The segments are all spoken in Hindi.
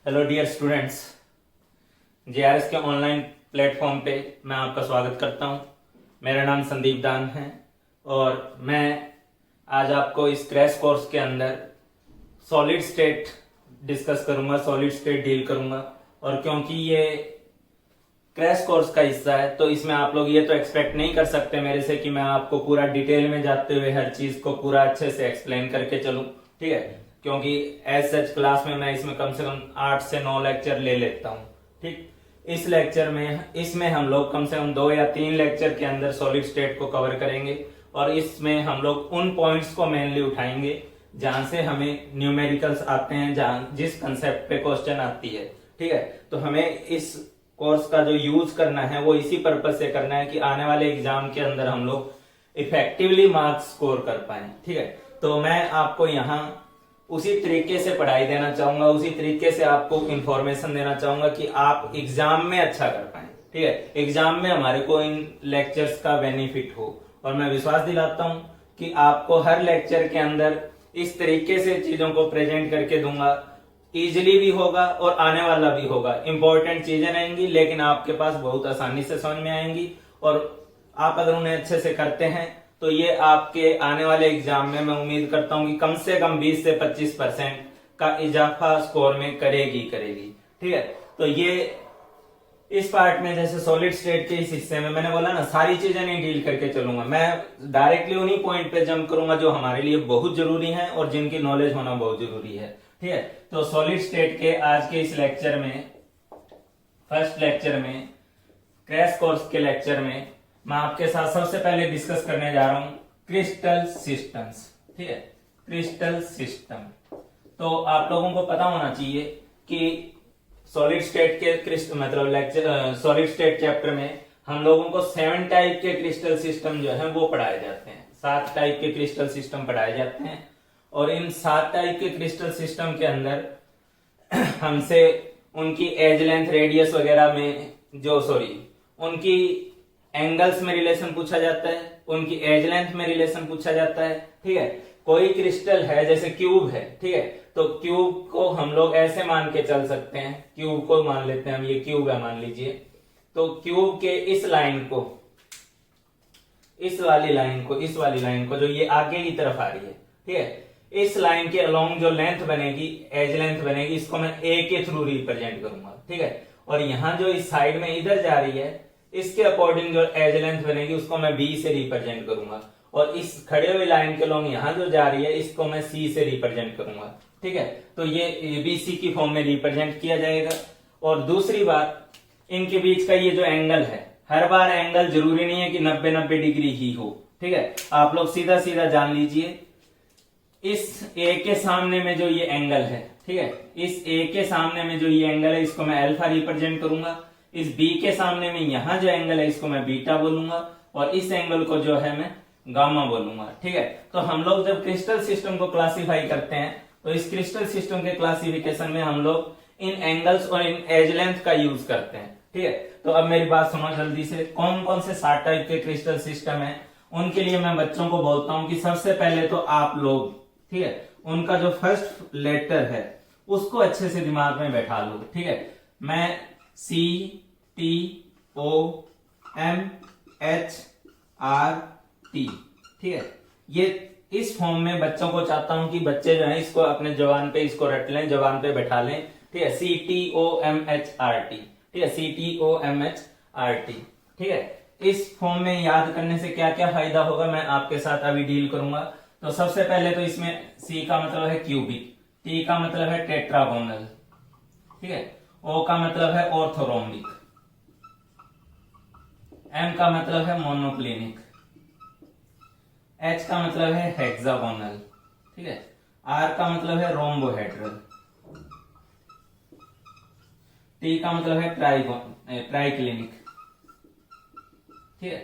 हेलो डियर स्टूडेंट्स, जेआरएस के ऑनलाइन प्लेटफॉर्म पे मैं आपका स्वागत करता हूं। मेरा नाम संदीप दान है और मैं आज आपको इस क्रैश कोर्स के अंदर सॉलिड स्टेट डिस्कस करूंगा, सॉलिड स्टेट डील करूंगा। और क्योंकि ये क्रैश कोर्स का हिस्सा है तो इसमें आप लोग ये तो एक्सपेक्ट नहीं कर सकते मेरे से कि मैं आपको पूरा डिटेल में जाते हुए हर चीज को पूरा अच्छे से एक्सप्लेन करके चलूं, ठीक है। क्योंकि एज सच क्लास में मैं इसमें कम से कम 8 से 9 लेक्चर ले लेता हूँ, ठीक। इस लेक्चर में इसमें हम लोग कम से कम 2 या 3 लेक्चर के अंदर सॉलिड स्टेट को कवर करेंगे और इसमें हम लोग उन पॉइंट्स को मेनली उठाएंगे जहां से हमें न्यूमेरिकल्स आते हैं, जहां जिस कंसेप्ट पे क्वेश्चन आती है, ठीक है। तो हमें इस कोर्स का जो यूज करना है वो इसी पर्पज से करना है कि आने वाले एग्जाम के अंदर हम लोग इफेक्टिवली मार्क्स स्कोर कर पाए, ठीक है। तो मैं आपको यहाँ उसी तरीके से पढ़ाई देना चाहूंगा, उसी तरीके से आपको इंफॉर्मेशन देना चाहूंगा कि आप एग्जाम में अच्छा कर पाए, ठीक है। एग्जाम में हमारे को इन लेक्चर्स का बेनिफिट हो और मैं विश्वास दिलाता हूं कि आपको हर लेक्चर के अंदर इस तरीके से चीजों को प्रेजेंट करके दूंगा, इजिली भी होगा और आने वाला भी होगा। इंपॉर्टेंट चीजें रहेंगी लेकिन आपके पास बहुत आसानी से समझ में आएंगी और आप अगर उन्हें अच्छे से करते हैं तो ये आपके आने वाले एग्जाम में मैं उम्मीद करता हूं कि कम से कम 20 से 25% का इजाफा स्कोर में करेगी, ठीक है। तो ये इस पार्ट में जैसे सॉलिड स्टेट के इस हिस्से में मैंने बोला ना, सारी चीजें नहीं डील करके चलूंगा, मैं डायरेक्टली उन्हीं पॉइंट पे जंप करूंगा जो हमारे लिए बहुत जरूरी है और जिनकी नॉलेज होना बहुत जरूरी है, ठीक है। तो सॉलिड स्टेट के आज के इस लेक्चर में, फर्स्ट लेक्चर में, क्रैश कोर्स के लेक्चर में मैं आपके साथ सबसे पहले डिस्कस करने जा रहा हूं क्रिस्टल सिस्टम्स, ठीक है। क्रिस्टल सिस्टम तो आप लोगों को पता होना चाहिए कि सॉलिड स्टेट के मतलब लेक्चर सॉलिड स्टेट चैप्टर में हम लोगों को 7 टाइप के क्रिस्टल सिस्टम जो है वो पढ़ाए जाते हैं। 7 टाइप के क्रिस्टल सिस्टम पढ़ाए जाते हैं और इन 7 टाइप के क्रिस्टल सिस्टम के अंदर हमसे उनकी एज लेंथ, रेडियस वगैरह में उनकी एंगल्स में रिलेशन पूछा जाता है, उनकी एज लेंथ में रिलेशन पूछा जाता है, ठीक है। कोई क्रिस्टल है जैसे क्यूब है, ठीक है, तो क्यूब को हम लोग ऐसे मान के चल सकते हैं, क्यूब को मान लेते हैं हम, ये क्यूब है मान लीजिए। तो क्यूब के इस लाइन को, इस वाली लाइन को जो ये आगे की तरफ आ रही है, ठीक है, इस लाइन के अलोंग जो लेंथ बनेगी, एज लेंथ बनेगी, इसको मैं ए के थ्रू रिप्रेजेंट करूंगा, ठीक है। और यहां जो इस साइड में इधर जा रही है इसके अकॉर्डिंग जो एज लेंथ बनेगी उसको मैं बी से रिप्रेजेंट करूंगा और इस खड़े हुए लाइन के अलोंग यहां जो जा रही है इसको मैं सी से रिप्रेजेंट करूंगा, ठीक है। तो ये एबीसी की फॉर्म में रिप्रेजेंट किया जाएगा। और दूसरी बात, इनके बीच का ये जो एंगल है, हर बार एंगल जरूरी नहीं है कि 90-90 डिग्री ही हो, ठीक है। आप लोग सीधा सीधा जान लीजिए, इस ए के सामने में जो ये एंगल है, ठीक है, इस ए के सामने में जो ये एंगल है इसको मैं अल्फा रिप्रेजेंट करूंगा। इस बी के सामने में यहां जो एंगल है इसको मैं बीटा बोलूंगा और इस एंगल को जो है मैं गामा बोलूंगा, ठीक है। तो हम लोग जब क्रिस्टल सिस्टम को क्लासिफाई करते हैं तो इस क्रिस्टल सिस्टम के क्लासिफिकेशन में हम लोग इन एंगल्स और इन एज लेंथ का यूज करते हैं, ठीक है। तो अब मेरी बात सुनो जल्दी से, कौन कौन से 7 टाइप के क्रिस्टल सिस्टम है उनके लिए मैं बच्चों को बोलता हूं कि सबसे पहले तो आप लोग, ठीक है, उनका जो फर्स्ट लेटर है उसको अच्छे से दिमाग में बैठा लो, ठीक है। मैं CTOMHRT, ठीक है, ये इस फॉर्म में बच्चों को चाहता हूं कि बच्चे जो है इसको अपने जबान पे इसको रट लें, जबान पे बैठा लें, ठीक है। CTOMHRT, ठीक है, CTOMHRT, ठीक है। इस फॉर्म में याद करने से क्या क्या फायदा होगा मैं आपके साथ अभी डील करूंगा। तो सबसे पहले तो इसमें C का मतलब है क्यूबिक, T का मतलब है टेट्रागोनल, ठीक है, O का मतलब है ऑर्थोरोम्बिक, M का मतलब है मोनोक्लिनिक, H का मतलब है हेक्सागोनल, ठीक है, R का मतलब है रोम्बोहेड्रल, T का मतलब है ट्राइक्लिनिक, ठीक है।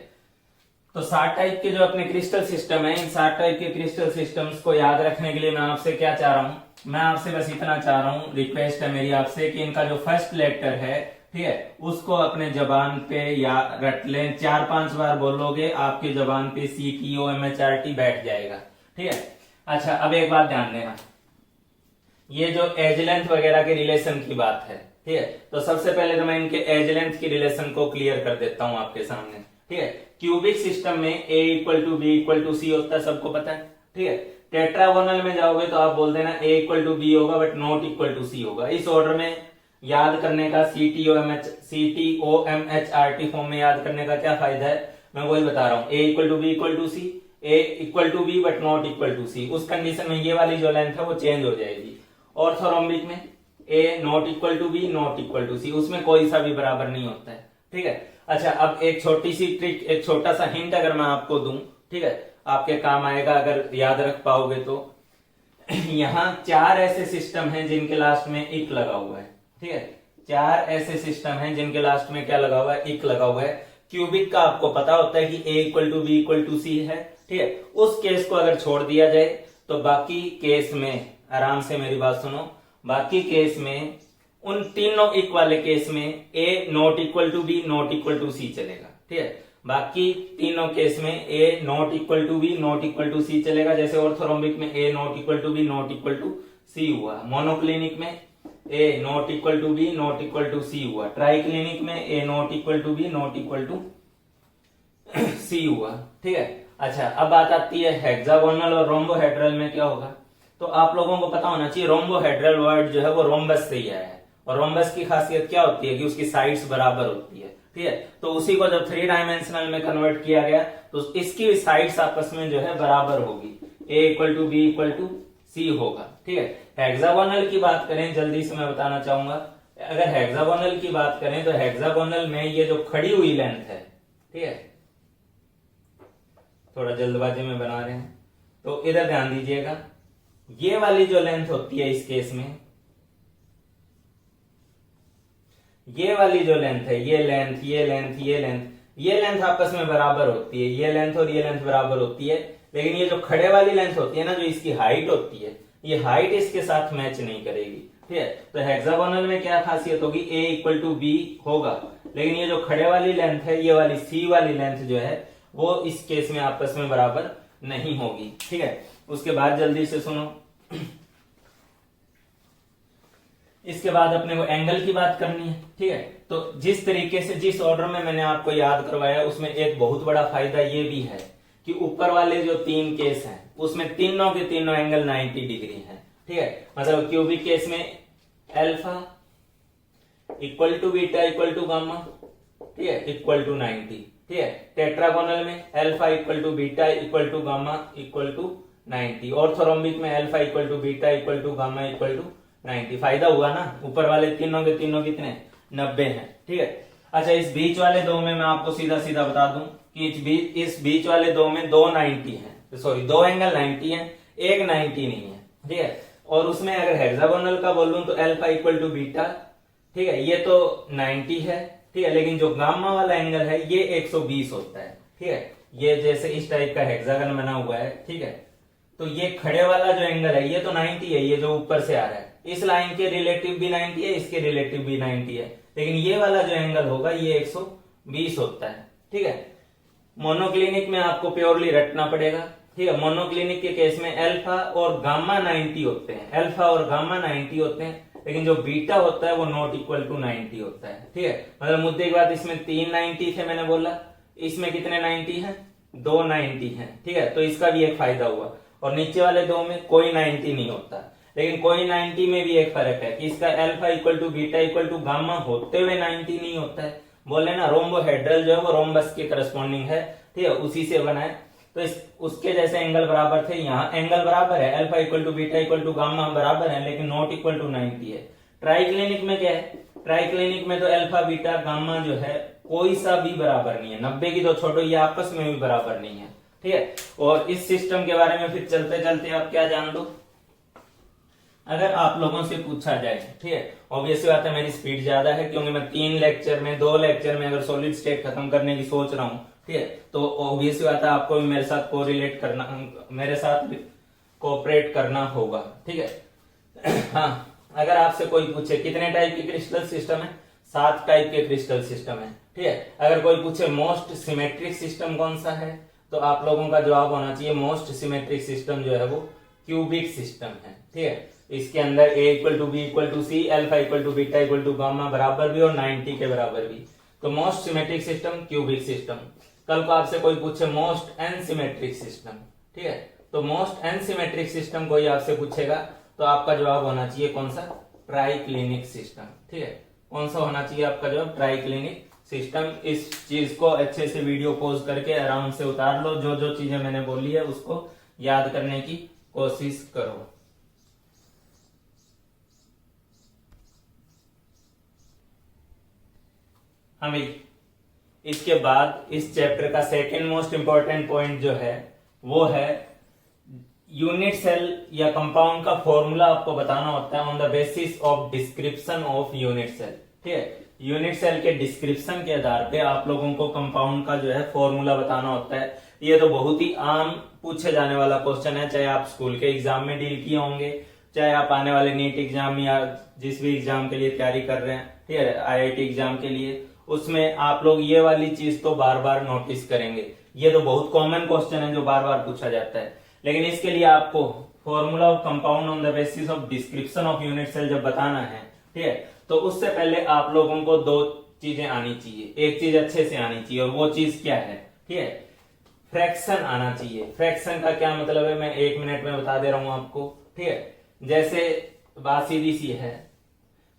तो 7 टाइप के जो अपने क्रिस्टल सिस्टम है, इन 7 टाइप के क्रिस्टल सिस्टम्स को याद रखने के लिए मैं आपसे क्या चाह रहा हूं, मैं आपसे बस इतना चाह रहा हूं, रिक्वेस्ट है मेरी आपसे कि इनका जो फर्स्ट लेटर है, ठीक है, उसको अपने जबान पे या रट लें, 4-5 बार बोलोगे आपके जबान पे CTOMHRT बैठ जाएगा, ठीक है। अच्छा, अब एक बात ध्यान देना, ये जो एज लेंथ वगैरह के रिलेशन की बात है, ठीक है। तो सबसे पहले तो मैं इनके एज लेंथ की रिलेशन को क्लियर कर देता हूं आपके सामने, ठीक है। क्यूबिक सिस्टम में a equal to B equal to c होता है, सबको पता है, ठीक है। टेट्रागोनल में जाओगे तो आप बोल देना a इक्वल टू बी होगा but not equal to c होगा। इस ऑर्डर में याद करने का CTOMHRT फॉर्म में याद करने का क्या फायदा है, मैं वही बता रहा हूँ। a equal to B equal to c, a equal to b but not equal to c, उस कंडीशन में ये वाली जो लेंथ है वो चेंज हो जाएगी। ऑर्थोरोम्बिक में a not equal to b not equal to c, उसमें कोई सा भी बराबर नहीं होता है, ठीक है। अच्छा, अब एक छोटी सी ट्रिक, एक छोटा सा हिंट अगर मैं आपको दूं, ठीक है, आपके काम आएगा अगर याद रख पाओगे तो। यहाँ 4 ऐसे सिस्टम हैं जिनके लास्ट में इक लगा हुआ है, ठीक है। 4 ऐसे सिस्टम हैं जिनके लास्ट में क्या लगा हुआ है, इक लगा हुआ है। क्यूबिक का आपको पता होता है कि a equal to B equal to c है, ठीक है। उस केस को अगर छोड़ दिया जाए तो बाकी केस में, आराम से मेरी बात सुनो, बाकी केस में उन तीनों इक वाले केस में a not equal to b not equal to c चलेगा, ठीक है। बाकी तीनों केस में a not equal to b not equal to c चलेगा। जैसे ऑर्थोरोम्बिक में a not equal to b not equal to c हुआ, मोनोक्लिनिक में a not equal to b not equal to c हुआ, ट्राइक्लिनिक में a not equal to b not equal to c हुआ, ठीक है। अच्छा, अब बात आती है हेक्सागोनल और रोम्बोहेड्रल में क्या होगा। तो आप लोगों को पता होना चाहिए रोम्बोहेड्रल वर्ड जो है वो रोम्बस से ही आया है, और रोम्बस की खासियत क्या होती है कि उसकी साइड्स बराबर होती है, ठीक है। तो उसी को जब 3 डायमेंशनल में कन्वर्ट किया गया तो इसकी साइड्स आपस में जो है बराबर होगी, a equal to B equal to c होगा, ठीक है। हेक्सागोनल की बात करें, जल्दी से मैं बताना चाहूंगा, अगर हेक्सागोनल की बात करें तो हेक्सागोनल में ये जो खड़ी हुई लेंथ है, ठीक है, थोड़ा जल्दबाजी में बना रहे हैं तो इधर ध्यान दीजिएगा, ये वाली जो लेंथ होती है इस केस में, ये वाली जो लेंथ है, ये लेंथ ये लेंथ ये लेंथ, ये लेंथ आपस में बराबर होती है, ये लेंथ और ये लेंथ बराबर होती है। लेकिन ये जो खड़े वाली लेंथ होती है ना, जो इसकी हाइट होती है, ये हाइट इसके साथ मैच नहीं करेगी, ठीक है। तो हेक्सागोनल में क्या खासियत होगी, a इक्वल टू बी होगा, लेकिन ये जो खड़े वाली लेंथ है, ये वाली सी वाली लेंथ जो है वो इस केस में आपस में बराबर नहीं होगी, ठीक है। उसके बाद जल्दी से सुनो, इसके बाद अपने को एंगल की बात करनी है, ठीक है। तो जिस तरीके से, जिस ऑर्डर में मैंने आपको याद करवाया, उसमें एक बहुत बड़ा फायदा ये भी है कि ऊपर वाले जो 3 केस हैं उसमें तीनों के तीनों एंगल 90 डिग्री हैं, ठीक है। मतलब क्यूबिक केस में alpha equal to beta equal to gamma, ठीक है, इक्वल टू 90, ठीक है। टेट्रागोनल में alpha equal to beta equal to gamma equal to 90, orthorhombic में alpha equal to beta equal to gamma equal to 90। फायदा हुआ ना, ऊपर वाले तीनों के तीनों कितने, 90 हैं, ठीक है। अच्छा, इस बीच वाले दो में मैं आपको सीधा सीधा बता दूं कि इस बीच वाले दो में 2 90 हैं, सॉरी 2 एंगल 90 हैं, एक 90 नहीं है, ठीक है। और उसमें अगर हेक्सागोनल का बोलूं तो अल्फा इक्वल टू बीटा, ठीक है, ये तो 90 है, ठीक है। लेकिन जो गामा वाला एंगल है ये 120 होता है, ठीक है। ये जैसे इस टाइप का हेक्सागन बना हुआ है, ठीक है। तो ये खड़े वाला जो एंगल है ये तो 90 है, ये जो ऊपर से आ रहा है, इस लाइन के रिलेटिव भी 90 है, इसके रिलेटिव भी 90 है, लेकिन ये वाला जो एंगल होगा ये 120 होता है, ठीक है। मोनोक्लिनिक में आपको प्योरली रटना पड़ेगा, ठीक है। मोनोक्लिनिक के केस में अल्फा और गामा 90 होते हैं, अल्फा और गामा 90 होते हैं, लेकिन जो बीटा होता है वो नॉट इक्वल टू 90 होता है, ठीक है। मतलब मुद्दे की बात, इसमें 3 90 थे मैंने बोला, इसमें कितने 90 हैं, 2 90 हैं, ठीक है। तो इसका भी एक फायदा हुआ। और नीचे वाले दो में कोई 90 नहीं होता, लेकिन कोई 90 में भी एक फर्क है कि इसका alpha equal to beta equal to gamma होते हुए 90 नहीं होता है। बोले ना रोम्बोहेड्रल जो है वो रोम्बस के करस्पॉन्डिंग है, ठीक है, उसी से बना है। तो उसके जैसे एंगल बराबर थे, यहाँ एंगल बराबर है, alpha equal to beta equal to gamma बराबर है, लेकिन नॉट इक्वल टू 90 है। ट्राइक्लिनिक में क्या है, ट्राइक्लिनिक में तो अल्फा बीटा गामा जो है कोई सा भी बराबर नहीं है, 90 की तो छोड़ो, ये आपस में भी बराबर नहीं है, ठीक है। और इस सिस्टम के बारे में फिर चलते चलते आप क्या जान दो, अगर आप लोगों से पूछा जाए, ठीक है, ऑब्वियसली बात है मेरी स्पीड ज्यादा है क्योंकि मैं 2 लेक्चर में अगर सॉलिड स्टेट खत्म करने की सोच रहा हूं, ठीक है, तो ऑब्वियसली बात है आपको भी मेरे साथ कोरिलेट करना, मेरे साथ कोऑपरेट करना होगा, ठीक है। हाँ, अगर आपसे कोई पूछे कितने टाइप के क्रिस्टल सिस्टम है, 7 टाइप के क्रिस्टल सिस्टम है, ठीक है। अगर कोई पूछे मोस्ट सिमेट्रिक सिस्टम कौन सा है, तो आप लोगों का जवाब होना चाहिए मोस्ट सिमेट्रिक सिस्टम जो है वो क्यूबिक सिस्टम है, ठीक है। इसके अंदर A equal to B equal to C, alpha equal to beta equal to gamma बराबर भी और 90 के बराबर भी। तो most symmetric system cubic system. कल को आपसे कोई पूछे मोस्ट एनसिमेट्रिक सिस्टम, ठीक है, तो मोस्ट एनसिमेट्रिक सिस्टम कोई आपसे पूछेगा तो आपका जवाब होना चाहिए कौन सा, ट्राइक्लिनिक सिस्टम, ठीक है। कौन सा होना चाहिए आपका जवाब, ट्राइक्लिनिक सिस्टम। इस चीज को अच्छे से वीडियो पॉज करके आराम से उतार लो, जो जो चीजें मैंने बोली है उसको याद करने की कोशिश करो। हाँ भाई, इसके बाद इस चैप्टर का सेकेंड मोस्ट इंपॉर्टेंट पॉइंट जो है वो है यूनिट सेल या कंपाउंड का फॉर्मूला आपको बताना होता है on the basis of description of unit cell, ठीक है। यूनिट सेल के डिस्क्रिप्शन के आधार पे आप लोगों को कंपाउंड का जो है फॉर्मूला बताना होता है। ये तो बहुत ही आम पूछे जाने वाला क्वेश्चन है, चाहे आप स्कूल के एग्जाम में डील किए होंगे, चाहे आप आने वाले नीट एग्जाम या जिस भी एग्जाम के लिए तैयारी कर रहे हैं, ठीक है, IIT एग्जाम के लिए, उसमें आप लोग ये वाली चीज तो बार बार नोटिस करेंगे। ये तो बहुत कॉमन क्वेश्चन है जो बार बार पूछा जाता है, लेकिन इसके लिए आपको formula of compound on the basis of description of unit cell जब बताना है, ठीक है, तो उससे पहले आप लोगों को दो चीजें आनी चाहिए। एक चीज अच्छे से आनी चाहिए और वो चीज क्या है, ठीक है, फ्रैक्शन आना चाहिए। फ्रैक्शन का क्या मतलब है मैं 1 मिनट में बता दे रहा हूं आपको, ठीक है। जैसे बात सीधी सी है,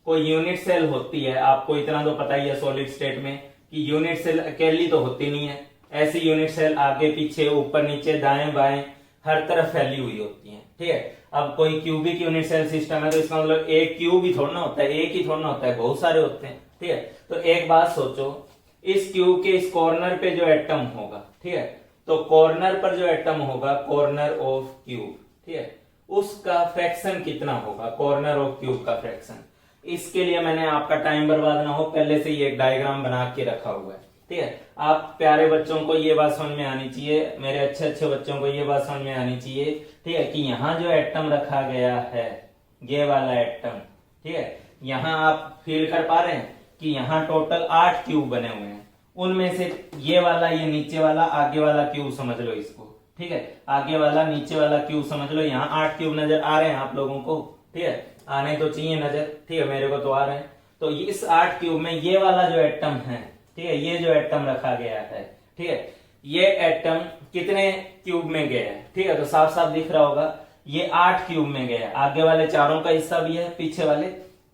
कोई यूनिट सेल होती है, आपको इतना तो पता ही है सॉलिड स्टेट में कि यूनिट सेल अकेली तो होती नहीं है, ऐसी यूनिट सेल आगे पीछे ऊपर नीचे दाएं बाएं हर तरफ फैली हुई होती है, ठीक है। अब कोई क्यूबिक यूनिट सेल सिस्टम है तो इसका मतलब एक क्यूब ही थोड़ा ना होता है, एक ही थोड़ा ना होता है, बहुत सारे होते हैं, ठीक है। तो एक बात सोचो, इस क्यूब के इस कॉर्नर पे जो एटम होगा, ठीक है, तो कॉर्नर पर जो एटम होगा, कॉर्नर ऑफ क्यूब, ठीक है, उसका फ्रैक्शन कितना होगा, कॉर्नर ऑफ क्यूब का फ्रैक्शन। इसके लिए मैंने आपका टाइम बर्बाद ना हो पहले से ही एक डायग्राम बना के रखा हुआ है, ठीक है। आप प्यारे बच्चों को ये बात समझ में आनी चाहिए, मेरे अच्छे अच्छे बच्चों को ये बात समझ में आनी चाहिए, ठीक है, कि यहाँ जो एटम रखा गया है, ये वाला एटम, ठीक है, यहाँ आप फील कर पा रहे हैं कि यहाँ टोटल 8 क्यूब बने हुए हैं। उनमें से ये वाला, ये नीचे वाला, आगे वाला क्यूब समझ लो इसको, ठीक है, आगे वाला नीचे वाला क्यूब समझ लो। यहाँ 8 क्यूब नजर आ रहे हैं आप लोगों को, ठीक है, आने तो चाहिए नजर, ठीक है, मेरे को तो आ रहे हैं। तो इस 8 क्यूब में ये वाला जो एटम है, ठीक है, ये जो एटम रखा गया है, ठीक है, ये एटम कितने क्यूब में गया है, ठीक है, तो साफ साफ दिख रहा होगा ये 8 क्यूब में गया है। आगे वाले चारों का हिस्सा भी है, पीछे वाले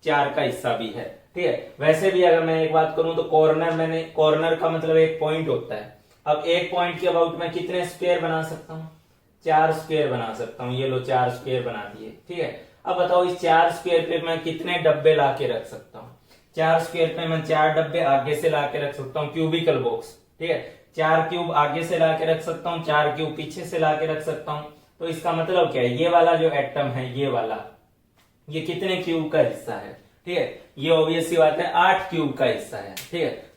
4 का हिस्सा भी है, ठीक है। वैसे भी अगर मैं एक बात करूं तो कॉर्नर का मतलब एक पॉइंट होता है। अब एक पॉइंट के अबाउट में कितने स्क्वायर बना सकता हूँ, 4 स्क्वायर बना सकता हूँ। ये लो 4 स्क्वायर बना दिए, ठीक है। अब बताओ इस 4 स्क्वायर पे मैं कितने डब्बे ला के रख सकता हूँ। 4 स्क्वायर पे मैं 4 डब्बे आगे से ला के रख सकता हूँ, क्यूबिकल बॉक्स, ठीक है। 4 क्यूब आगे से ला के रख सकता हूँ, 4 क्यूब पीछे से ला के रख सकता हूँ। तो इसका मतलब क्या है, ये वाला जो एटम है, ये वाला, ये कितने क्यूब का हिस्सा है, ठीक है, ये ऑब्वियस सी बात है 8 क्यूब का हिस्सा है, ठीक है।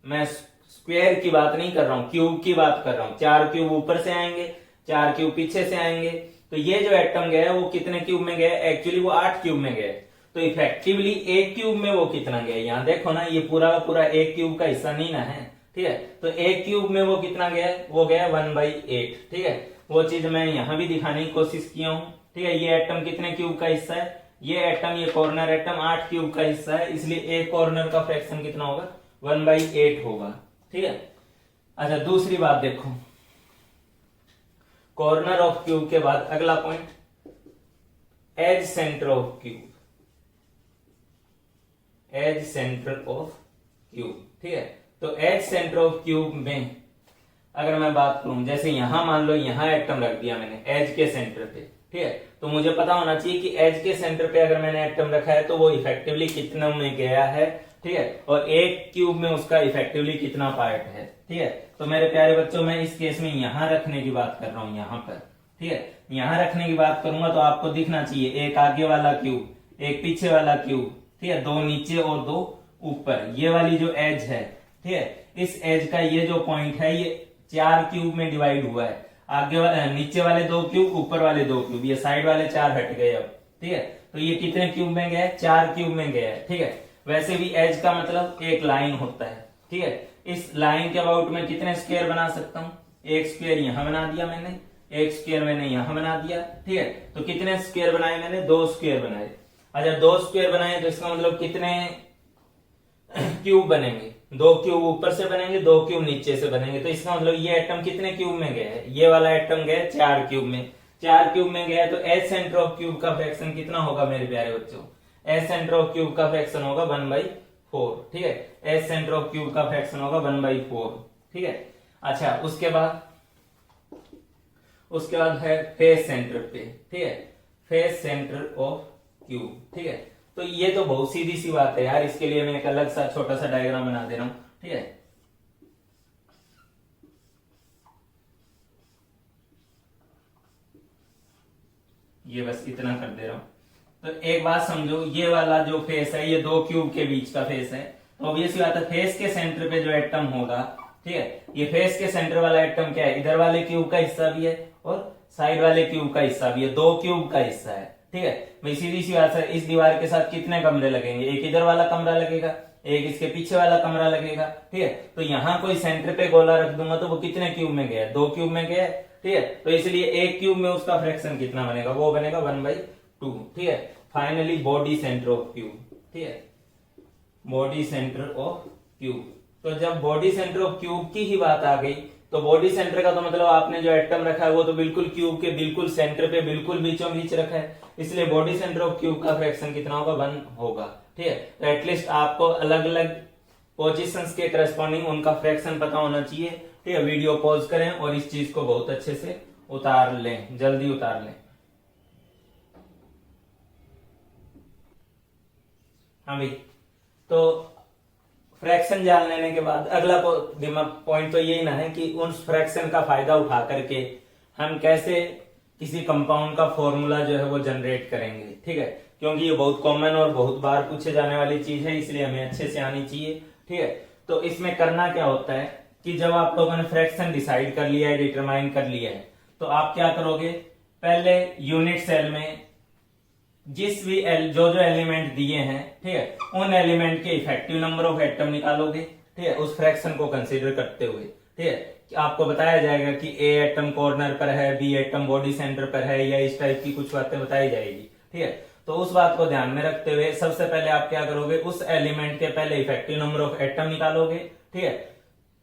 मैं स्क्वायर की बात नहीं कर रहा हूँ, क्यूब की बात कर रहा हूँ। 4 क्यूब ऊपर से आएंगे, 4 क्यूब पीछे से आएंगे, तो ये जो एटम गया वो कितने क्यूब में गया, एक्चुअली वो 8 क्यूब में गया। तो इफेक्टिवली 1 क्यूब में वो कितना गया, यहाँ देखो ना, ये पूरा का पूरा 1 क्यूब का हिस्सा नहीं ना है, ठीक है। तो 1 क्यूब में वो कितना गया, वो गया 1/8, ठीक है। वो चीज मैं यहाँ भी दिखाने की कोशिश किया हूँ, ठीक है। ये एटम कितने क्यूब का हिस्सा है, ये एटम, ये कॉर्नर एटम 8 क्यूब का हिस्सा है, इसलिए एक कॉर्नर का फ्रैक्शन कितना होगा, 1/8 होगा, ठीक है। अच्छा, दूसरी बात देखो, कॉर्नर ऑफ क्यूब के बाद अगला point, edge centre of cube, edge centre of cube, ठीक है। तो एज सेंटर ऑफ क्यूब में अगर मैं बात करूं, जैसे यहां मान लो यहां एटम रख दिया मैंने एज के सेंटर पे, ठीक है, तो मुझे पता होना चाहिए कि एज के सेंटर पे अगर मैंने एटम रखा है तो वो इफेक्टिवली कितना में गया है, ठीक है, और 1 क्यूब में उसका इफेक्टिवली कितना पार्ट है, ठीक है। तो मेरे प्यारे बच्चों, मैं इस केस में यहां रखने की बात कर रहा हूं, यहां पर, ठीक है, यहां रखने की बात करूंगा तो आपको दिखना चाहिए एक आगे वाला क्यूब, एक पीछे वाला क्यूब, ठीक है, 2 नीचे और 2 ऊपर। ये वाली जो एज है, ठीक है, इस एज का ये जो पॉइंट है ये 4 क्यूब में डिवाइड हुआ है। आगे वाले, नीचे वाले 2 क्यूब, ऊपर वाले 2 क्यूब, ये साइड वाले 4 हट गए अब, ठीक है। तो ये कितने क्यूब में गया, 4 क्यूब में गया है, ठीक है। वैसे भी एज का मतलब एक लाइन होता है, ठीक है। इस लाइन के अबाउट में कितने स्क्वायर बना सकता हूं, 1 स्क्वायर यहां बना दिया मैंने, एक स्क्वायर मैंने यहां बना दिया, ठीक है। तो कितने स्क्वायर बनाए मैंने? 2 स्क्वायर बनाए। अच्छा 2 स्क्वायर बनाए तो इसका मतलब कितने क्यूब बनेंगे? 2 क्यूब ऊपर से बनेंगे, 2 क्यूब नीचे से बनेंगे। तो इसका मतलब ये एटम कितने क्यूब में गया है? ये वाला एटम गया 4 क्यूब में। 4 क्यूब में गया तो एच सेंटर ऑफ क्यूब का फ्रैक्शन कितना होगा मेरे प्यारे बच्चों? एच सेंटर ऑफ क्यूब का फ्रैक्शन होगा 1/4, ठीक है। एच सेंटर ऑफ क्यूब का फ्रैक्शन होगा 1/4, ठीक है। अच्छा उसके बाद है फेस सेंटर पे, ठीक है, फेस सेंटर ऑफ क्यूब, ठीक है। तो ये तो बहुत सीधी सी बात है यार, इसके लिए मैं एक अलग सा छोटा सा डायग्राम बना दे रहा हूं, ठीक है। ये बस इतना कर दे रहा हूं। तो एक बात समझो, ये वाला जो फेस है ये 2 क्यूब के बीच का फेस है। तो ऑब्वियसली बात है फेस के सेंटर पे जो एटम होगा, ठीक है, ये फेस के सेंटर वाला एटम क्या है? इधर वाले क्यूब का हिस्सा भी है और साइड वाले क्यूब का हिस्सा भी है, 2 क्यूब का हिस्सा है, ठीक है। भाई सीधी सी बात है, इस दीवार के साथ कितने कमरे लगेंगे? एक इधर वाला कमरा लगेगा, एक इसके पीछे वाला कमरा लगेगा, ठीक है। तो यहां कोई सेंटर पे गोला रख दूंगा तो वो कितने क्यूब में गया? 2 क्यूब में गया, ठीक है। तो इसलिए एक क्यूब में उसका फ्रैक्शन कितना बनेगा? वो बनेगा 1/2, ठीक है। Finally body centre of cube, ठीक है, बॉडी सेंटर ऑफ क्यूब। तो जब बॉडी सेंटर ऑफ क्यूब की ही बात आ गई तो बॉडी सेंटर का तो मतलब आपने जो एटम रखा है वो तो बिल्कुल क्यूब के बिल्कुल सेंटर पे बिल्कुल बीचों बीच रखा है, इसलिए बॉडी सेंटर ऑफ क्यूब का फ्रैक्शन कितना होगा? 1 होगा, ठीक है। तो एटलीस्ट आपको अलग अलग पोजीशंस के करस्पॉन्डिंग उनका फ्रैक्शन पता होना चाहिए, ठीक है। वीडियो पॉज करें और इस चीज को बहुत अच्छे से उतार लें, जल्दी उतार लें। हाँ भाई, तो फ्रैक्शन जान लेने के बाद अगला पॉइंट तो यही ना है कि उस फ्रैक्शन का फायदा उठा करके हम कैसे किसी कंपाउंड का फॉर्मूला जो है वो जनरेट करेंगे, ठीक है। क्योंकि ये बहुत कॉमन और बहुत बार पूछे जाने वाली चीज है, इसलिए हमें अच्छे से आनी चाहिए, ठीक है। तो इसमें करना क्या होता है कि जब आप लोगों ने फ्रैक्शन डिसाइड कर लिया है, डिटरमाइन कर लिया है, तो आप क्या करोगे? पहले यूनिट सेल में जिस भी जो एलिमेंट दिए हैं, ठीक है, उन एलिमेंट के इफेक्टिव नंबर ऑफ एटम निकालोगे, ठीक है, उस फ्रैक्शन को कंसीडर करते हुए, ठीक है। आपको बताया जाएगा कि ए एटम कॉर्नर पर है, बी एटम बॉडी सेंटर पर है, या इस टाइप की कुछ बातें बताई जाएगी, ठीक है। तो उस बात को ध्यान में रखते हुए सबसे पहले आप क्या करोगे? उस एलिमेंट के पहले इफेक्टिव नंबर ऑफ एटम निकालोगे, ठीक है,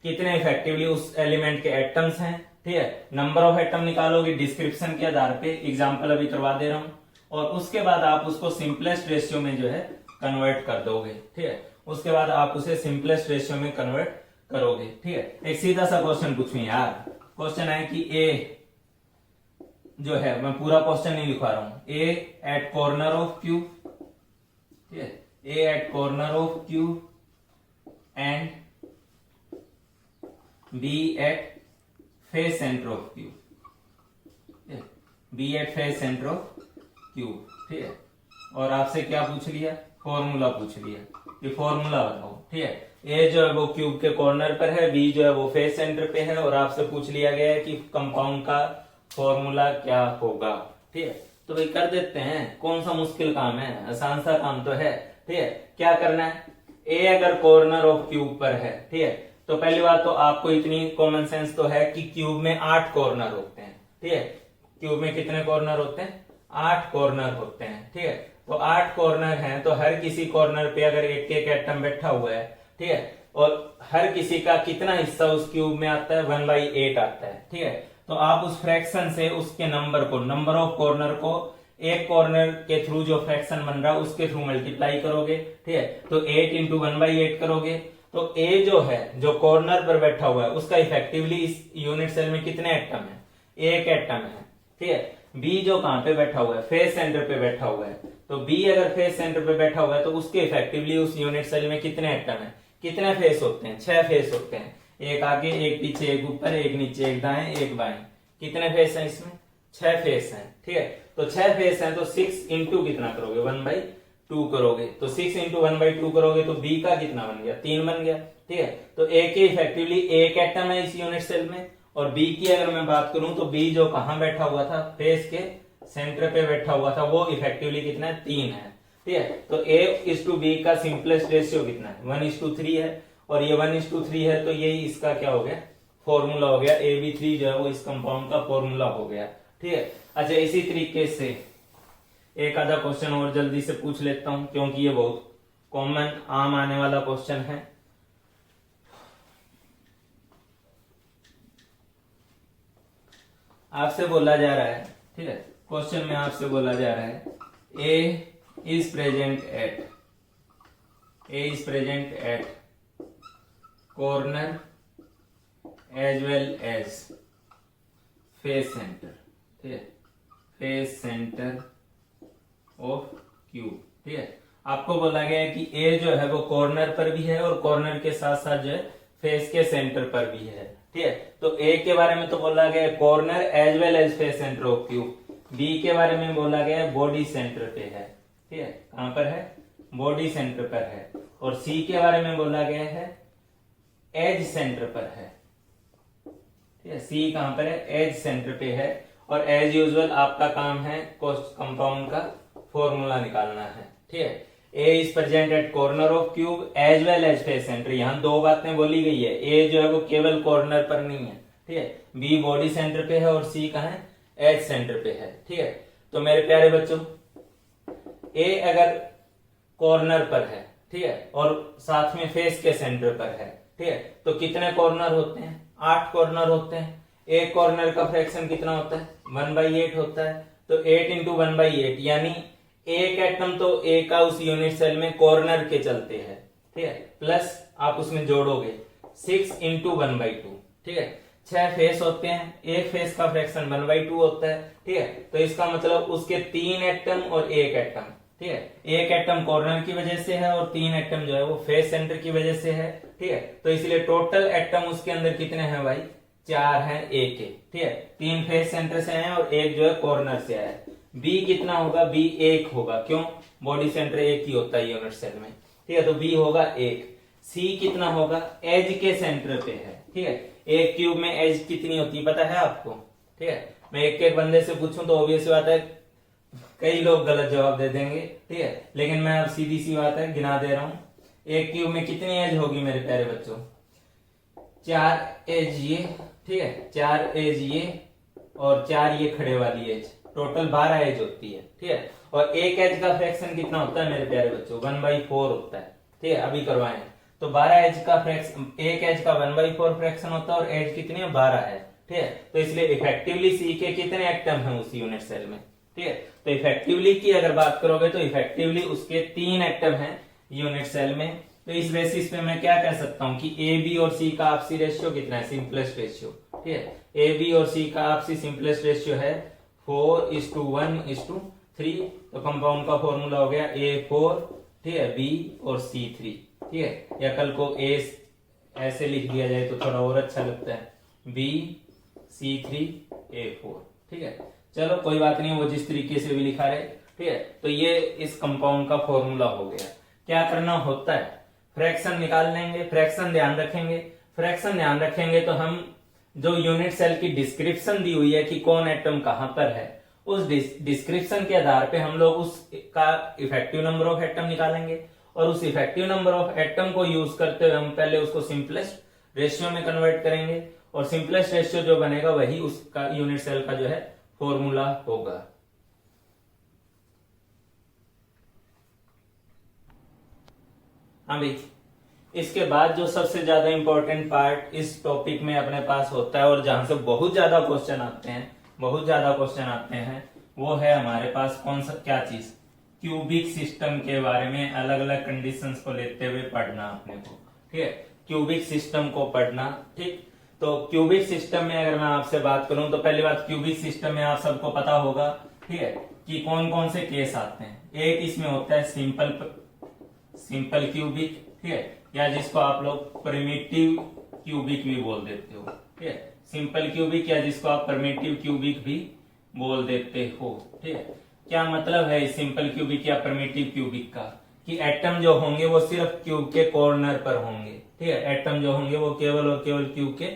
कितने इफेक्टिवली उस एलिमेंट के एटम्स हैं, ठीक है। नंबर ऑफ एटम निकालोगे डिस्क्रिप्शन के आधार पे, एग्जाम्पल अभी करवा दे रहा हूं, और उसके बाद आप उसको सिंपलेस्ट रेशियो में जो है कन्वर्ट कर दोगे, ठीक है। उसके बाद आप उसे सिंपलेस्ट रेशियो में कन्वर्ट करोगे, ठीक है। एक सीधा सा क्वेश्चन पूछूं यार, क्वेश्चन है कि ए जो है, मैं पूरा क्वेश्चन नहीं लिखवा रहा हूं, A at corner of cube, ठीक है, A at corner of cube and B at face centre of cube, B at face centre of cube, ठीक है। और आपसे क्या पूछ लिया? फॉर्मूला पूछ लिया कि फॉर्मूला बताओ, ठीक है। ए जो है वो क्यूब के कॉर्नर पर है, बी जो है वो फेस सेंटर पे है, और आपसे पूछ लिया गया है कि कंपाउंड का फॉर्मूला क्या होगा, ठीक है। तो भाई कर देते हैं, कौन सा मुश्किल काम है, आसान सा काम तो है, ठीक है। क्या करना है? ए अगर कॉर्नर ऑफ क्यूब पर है, ठीक है, तो पहली बात तो आपको इतनी कॉमन सेंस तो है कि क्यूब में 8 कॉर्नर होते हैं, ठीक है। क्यूब में कितने कॉर्नर होते हैं? 8 कॉर्नर होते हैं, ठीक है। तो 8 कॉर्नर हैं, तो हर किसी कॉर्नर पे अगर एक एक एटम बैठा हुआ है, ठीक है, और हर किसी का कितना हिस्सा उस क्यूब में आता है? 1/8 आता है, ठीक है। तो आप उस फ्रैक्शन से उसके नंबर को, नंबर ऑफ कॉर्नर को एक कॉर्नर के थ्रू जो फ्रैक्शन बन रहा है उसके थ्रू मल्टीप्लाई करोगे, ठीक है। तो 8 इंटू 1/8 करोगे, तो ए जो है, जो कॉर्नर पर बैठा हुआ है, उसका इफेक्टिवली इस यूनिट सेल में कितने एटम है? एक एटम है, ठीक है। बी जो कहां पे बैठा हुआ है? फेस सेंटर पे बैठा हुआ है। तो बी अगर फेस सेंटर पे बैठा हुआ है तो उसके इफेक्टिवली उस यूनिट सेल में कितने एटम है? कितने फेस होते हैं? 6 फेस होते हैं, एक आगे, एक पीछे, एक ऊपर, एक नीचे, एक दाएं, एक बाएं। कितने फेस हैं इसमें? 6 फेस हैं, ठीक है। तो 6 फेस हैं, तो 6 इंटू कितना करोगे? 1/2 करोगे। तो 6 इंटू 1/2 करोगे तो बी का कितना बन गया? 3 बन गया, ठीक है। तो ए के इफेक्टिवली एक एटम है इस यूनिट सेल में, और बी की अगर मैं बात करूं तो बी जो कहां बैठा हुआ था? फेस के सेंटर पे बैठा हुआ था, वो इफेक्टिवली कितना है? 3 है, ठीक है। तो A:B का सिंपलेस्ट रेशियो कितना है? 1:3 है, और ये 1:3 है, तो यही इसका क्या हो गया? फॉर्मूला हो गया, AB3 जो है वो इस कंपाउंड का फॉर्मूला हो गया। ठीक है। अच्छा, इसी तरीके से एक आधा क्वेश्चन और जल्दी से पूछ लेता हूं, क्योंकि ये बहुत कॉमन आम आने वाला क्वेश्चन है। आपसे बोला जा रहा है, ठीक है, क्वेश्चन में आपसे बोला जा रहा है A is present at corner as well as face centre. ठीक है, फेस सेंटर ऑफ क्यूब। ठीक है, आपको बोला गया है कि ए जो है वो कॉर्नर पर भी है और कॉर्नर के साथ साथ जो है फेस के सेंटर पर भी है। ठीक है, तो ए के बारे में तो बोला गया है corner as well as face centre of cube. B के बारे में बोला गया है बॉडी सेंटर पे है। ठीक है, कहां पर है? बॉडी सेंटर पर है। और सी के बारे में बोला गया है एज सेंटर पर है। ठीक है, सी कहां पर है? एज सेंटर पे है। और एज यूजुअल आपका काम है कंपाउंड का फॉर्मूला निकालना है। ठीक है, A is present at corner of cube as well as face centre. यहां दो बातें बोली गई है, ए जो है वो केवल कॉर्नर पर नहीं है। ठीक है, बी बॉडी सेंटर पे है और सी कहां है? एज सेंटर पे है। ठीक है, तो मेरे प्यारे बच्चों, ए अगर कॉर्नर पर है, ठीक है, और साथ में फेस के सेंटर पर है, ठीक है, तो कितने कॉर्नर होते हैं? 8 कॉर्नर होते हैं। एक कॉर्नर का फ्रैक्शन कितना होता है? 1/8 होता है। तो 8 इंटू 1/8 यानी एक एटम तो ए का उस यूनिट सेल में कॉर्नर के चलते हैं। ठीक है, प्लस आप उसमें जोड़ोगे 6 इंटू 1/2। ठीक है, 6 फेस होते हैं, एक फेस का फ्रैक्शन 1/2 होता है। ठीक है, तो इसका मतलब उसके 3 एटम और एक एटम। ठीक है, एक एटम कॉर्नर की वजह से है और 3 एटम जो है वो फेस सेंटर की वजह से है। ठीक है, तो इसलिए टोटल एटम उसके अंदर कितने हैं भाई? 4 हैं ए के। ठीक है, 3 फेस सेंटर से हैं और एक जो है कॉर्नर से आया है। बी कितना होगा? बी 1 होगा। क्यों? बॉडी सेंटर एक ही होता है यूनिट सेल में। ठीक है, तो बी होगा 1। सी कितना होगा? एज के सेंटर पे है। ठीक है, एक क्यूब में एज कितनी होती है पता है आपको? ठीक है, मैं एक एक बंदे से पूछूं तो ऑब्वियस बात है कई लोग गलत जवाब दे देंगे। ठीक है, लेकिन मैं अब सीधी सी बात है गिना दे रहा हूं। एक क्यूब में कितनी एज होगी मेरे प्यारे बच्चों? 4 एज ये। ठीक है, 4 एज ये और 4 ये खड़े वाली एज, टोटल 12 एज होती है। ठीक है, और एक एज का फ्रैक्शन कितना होता है मेरे प्यारे बच्चों? 1/4 होता है। ठीक है, अभी करवाएं। तो 12 एज का फ्रैक्शन, एक एज का 1/4 फ्रैक्शन होता है और एज कितनी है? 12 है। ठीक है, तो इसलिए इफेक्टिवली सी के कितने एटम हैं उस यूनिट सेल में? ठीक है, तो इफेक्टिवली की अगर बात करोगे तो इफेक्टिवली उसके 3 एटम हैं यूनिट सेल में। तो इस बेसिस पे मैं क्या कह सकता हूं कि ए बी और सी का आपसी रेशियो कितना है? Simplest ratio. ठीक है, ए बी और सी का आपसी सिंपलेस्ट रेशियो है 4:1:3। तो कंपाउंड का फॉर्मूला हो गया A4, ठीक है, बी और C3। ठीक है, या कल को ए ऐसे लिख दिया जाए तो थोड़ा और अच्छा लगता है, BC3A4। ठीक है, चलो कोई बात नहीं, वो जिस तरीके से भी लिखा रहे। ठीक है, तो ये इस कंपाउंड का फॉर्मूला हो गया। क्या करना होता है? फ्रैक्शन निकाल लेंगे। फ्रैक्शन ध्यान रखेंगे तो हम जो यूनिट सेल की डिस्क्रिप्शन दी हुई है कि कौन एटम कहां पर है, उस डिस्क्रिप्शन के आधार पे हम लोग उसका इफेक्टिव नंबर ऑफ एटम निकालेंगे और उस इफेक्टिव नंबर ऑफ एटम को यूज करते हुए हम पहले उसको सिंपलेस्ट रेशियो में कन्वर्ट करेंगे और सिंपलेस्ट रेशियो जो बनेगा वही उसका यूनिट सेल का जो है फॉर्मूला होगा। हाँ भाई, इसके बाद जो सबसे ज्यादा इंपॉर्टेंट पार्ट इस टॉपिक में अपने पास होता है और जहां से बहुत ज्यादा क्वेश्चन आते हैं वो है हमारे पास कौन सा, क्या चीज? क्यूबिक सिस्टम के बारे में अलग अलग कंडीशंस को लेते हुए पढ़ना अपने को। ठीक है, क्यूबिक सिस्टम को पढ़ना। ठीक, तो क्यूबिक सिस्टम में अगर मैं आपसे बात करूं तो पहली बात, क्यूबिक सिस्टम में आप सबको पता होगा, ठीक है, कि कौन कौन से केस आते हैं। एक इसमें होता है सिंपल क्यूबिक, ठीक है, या जिसको आप लोग प्रिमिटिव क्यूबिक भी बोल देते हो। ठीक है, सिंपल क्यूबिक या जिसको आप प्रिमिटिव क्यूबिक भी बोल देते हो। ठीक है, क्या मतलब है इस सिंपल क्यूबिक या प्रिमिटिव क्यूबिक का? कि एटम जो होंगे वो सिर्फ क्यूब के कॉर्नर पर होंगे। ठीक है, एटम जो होंगे वो केवल और केवल क्यूब के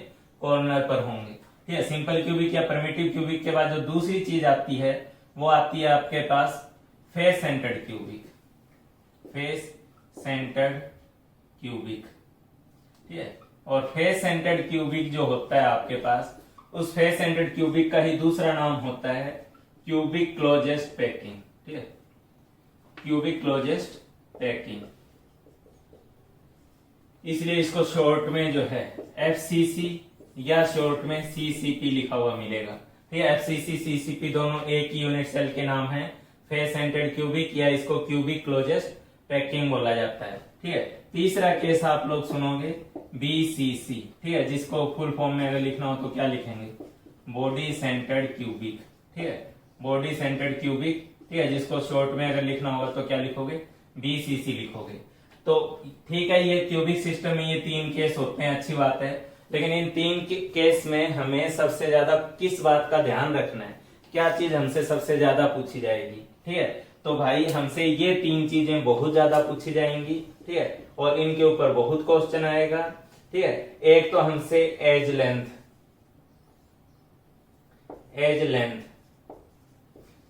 कॉर्नर पर होंगे। ठीक है, सिंपल क्यूबिक या प्रिमिटिव क्यूबिक के बाद जो दूसरी चीज आती है वो आती है आपके पास face centred cubic. Face centred cubic. ठीक है, और फेस सेंटर्ड क्यूबिक जो होता है आपके पास, उस फेस सेंटर्ड क्यूबिक का ही दूसरा नाम होता है क्यूबिक क्लोजेस्ट पैकिंग। ठीक है, क्यूबिक क्लोजेस्ट पैकिंग, इसलिए इसको शॉर्ट में जो है FCC या शॉर्ट में CCP लिखा हुआ मिलेगा। ठीक है, FCC CCP दोनों एक ही यूनिट सेल के नाम है, फेस सेंटर्ड क्यूबिक या इसको क्यूबिक क्लोजेस्ट पैकिंग बोला जाता है। ठीक है, तीसरा केस आप लोग सुनोगे BCC। ठीक है, जिसको फुल फॉर्म में अगर लिखना हो तो क्या लिखेंगे, बॉडी सेंटर्ड क्यूबिक। ठीक है, बॉडी सेंटर्ड क्यूबिक। ठीक है, जिसको शॉर्ट में अगर लिखना होगा तो क्या लिखोगे, BCC लिखोगे। तो ठीक है, ये क्यूबिक सिस्टम में ये 3 केस होते हैं, अच्छी बात है। लेकिन इन 3 केस में हमें सबसे ज्यादा किस बात का ध्यान रखना है, क्या चीज हमसे सबसे ज्यादा पूछी जाएगी। ठीक है, तो भाई हमसे ये 3 चीजें बहुत ज्यादा पूछी जाएंगी। ठीक है, और इनके ऊपर बहुत क्वेश्चन आएगा। ठीक है, एक तो हमसे edge length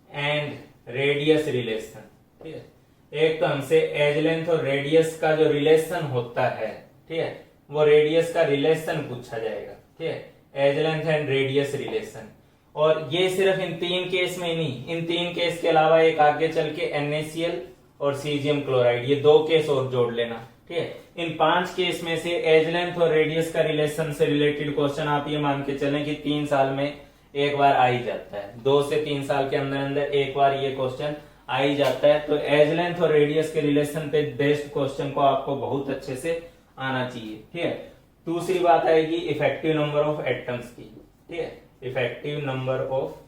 and radius relation. ठीक है, एक तो हमसे एज लेंथ और रेडियस का जो रिलेशन होता है, ठीक है, वो रेडियस का रिलेशन पूछा जाएगा। ठीक है, edge length and radius relation. और ये सिर्फ इन 3 केस में नहीं, इन 3 केस के अलावा एक आगे चल के NaCl और सीजियम क्लोराइड, ये 2 केस और जोड़ लेना। ठीक है, इन 5 केस में से एज लेंथ और रेडियस का रिलेशन से रिलेटेड क्वेश्चन आप ये मान के चलें कि 3 साल में एक बार आ ही जाता है, 2 से 3 साल के अंदर अंदर एक बार ये क्वेश्चन आ ही जाता है। तो एज लेंथ और रेडियस के रिलेशन पे बेस्ड क्वेश्चन को आपको बहुत अच्छे से आना चाहिए। ठीक है, दूसरी बात आएगी इफेक्टिव नंबर ऑफ एटम्स की। ठीक है, इफेक्टिव नंबर ऑफ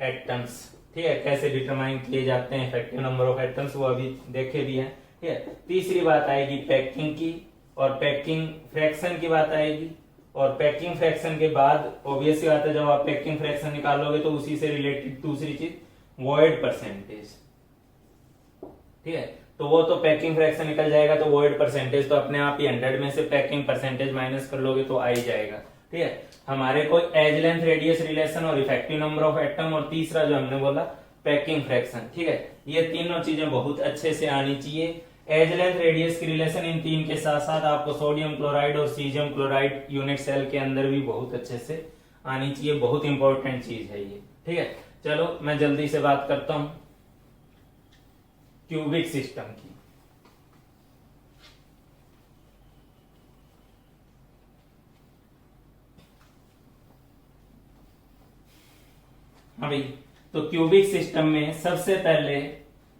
एटम्स। ठीक है, कैसे डिटरमाइन किए जाते हैं इफेक्टिव नंबर ऑफ एटम्स, वो अभी देखे भी हैं। ठीक है, तीसरी बात आएगी पैकिंग की, और पैकिंग फ्रैक्शन की बात आएगी। और पैकिंग फ्रैक्शन के बाद ऑब्वियस सी बात है, जब आप पैकिंग फ्रैक्शन निकालोगे तो उसी से रिलेटेड दूसरी चीज वॉइड परसेंटेज। ठीक है, तो वो तो पैकिंग फ्रैक्शन निकल जाएगा, तो वॉइड परसेंटेज तो अपने आप ही 100 में से पैकिंग परसेंटेज माइनस कर लोगे तो आ ही जाएगा। ठीक है, हमारे को एज लेंथ रेडियस रिलेशन और इफेक्टिव नंबर ऑफ एटम, और तीसरा जो हमने बोला पैकिंग फ्रैक्शन। ठीक है, ये तीनों चीजें बहुत अच्छे से आनी चाहिए। एज लेंथ रेडियस की रिलेशन इन 3 के साथ साथ आपको सोडियम क्लोराइड और सीजियम क्लोराइड यूनिट सेल के अंदर भी बहुत अच्छे से आनी चाहिए, बहुत इंपॉर्टेंट चीज है ये। ठीक है, चलो मैं जल्दी से बात करता हूं क्यूबिक सिस्टम की। अभी तो क्यूबिक सिस्टम में सबसे पहले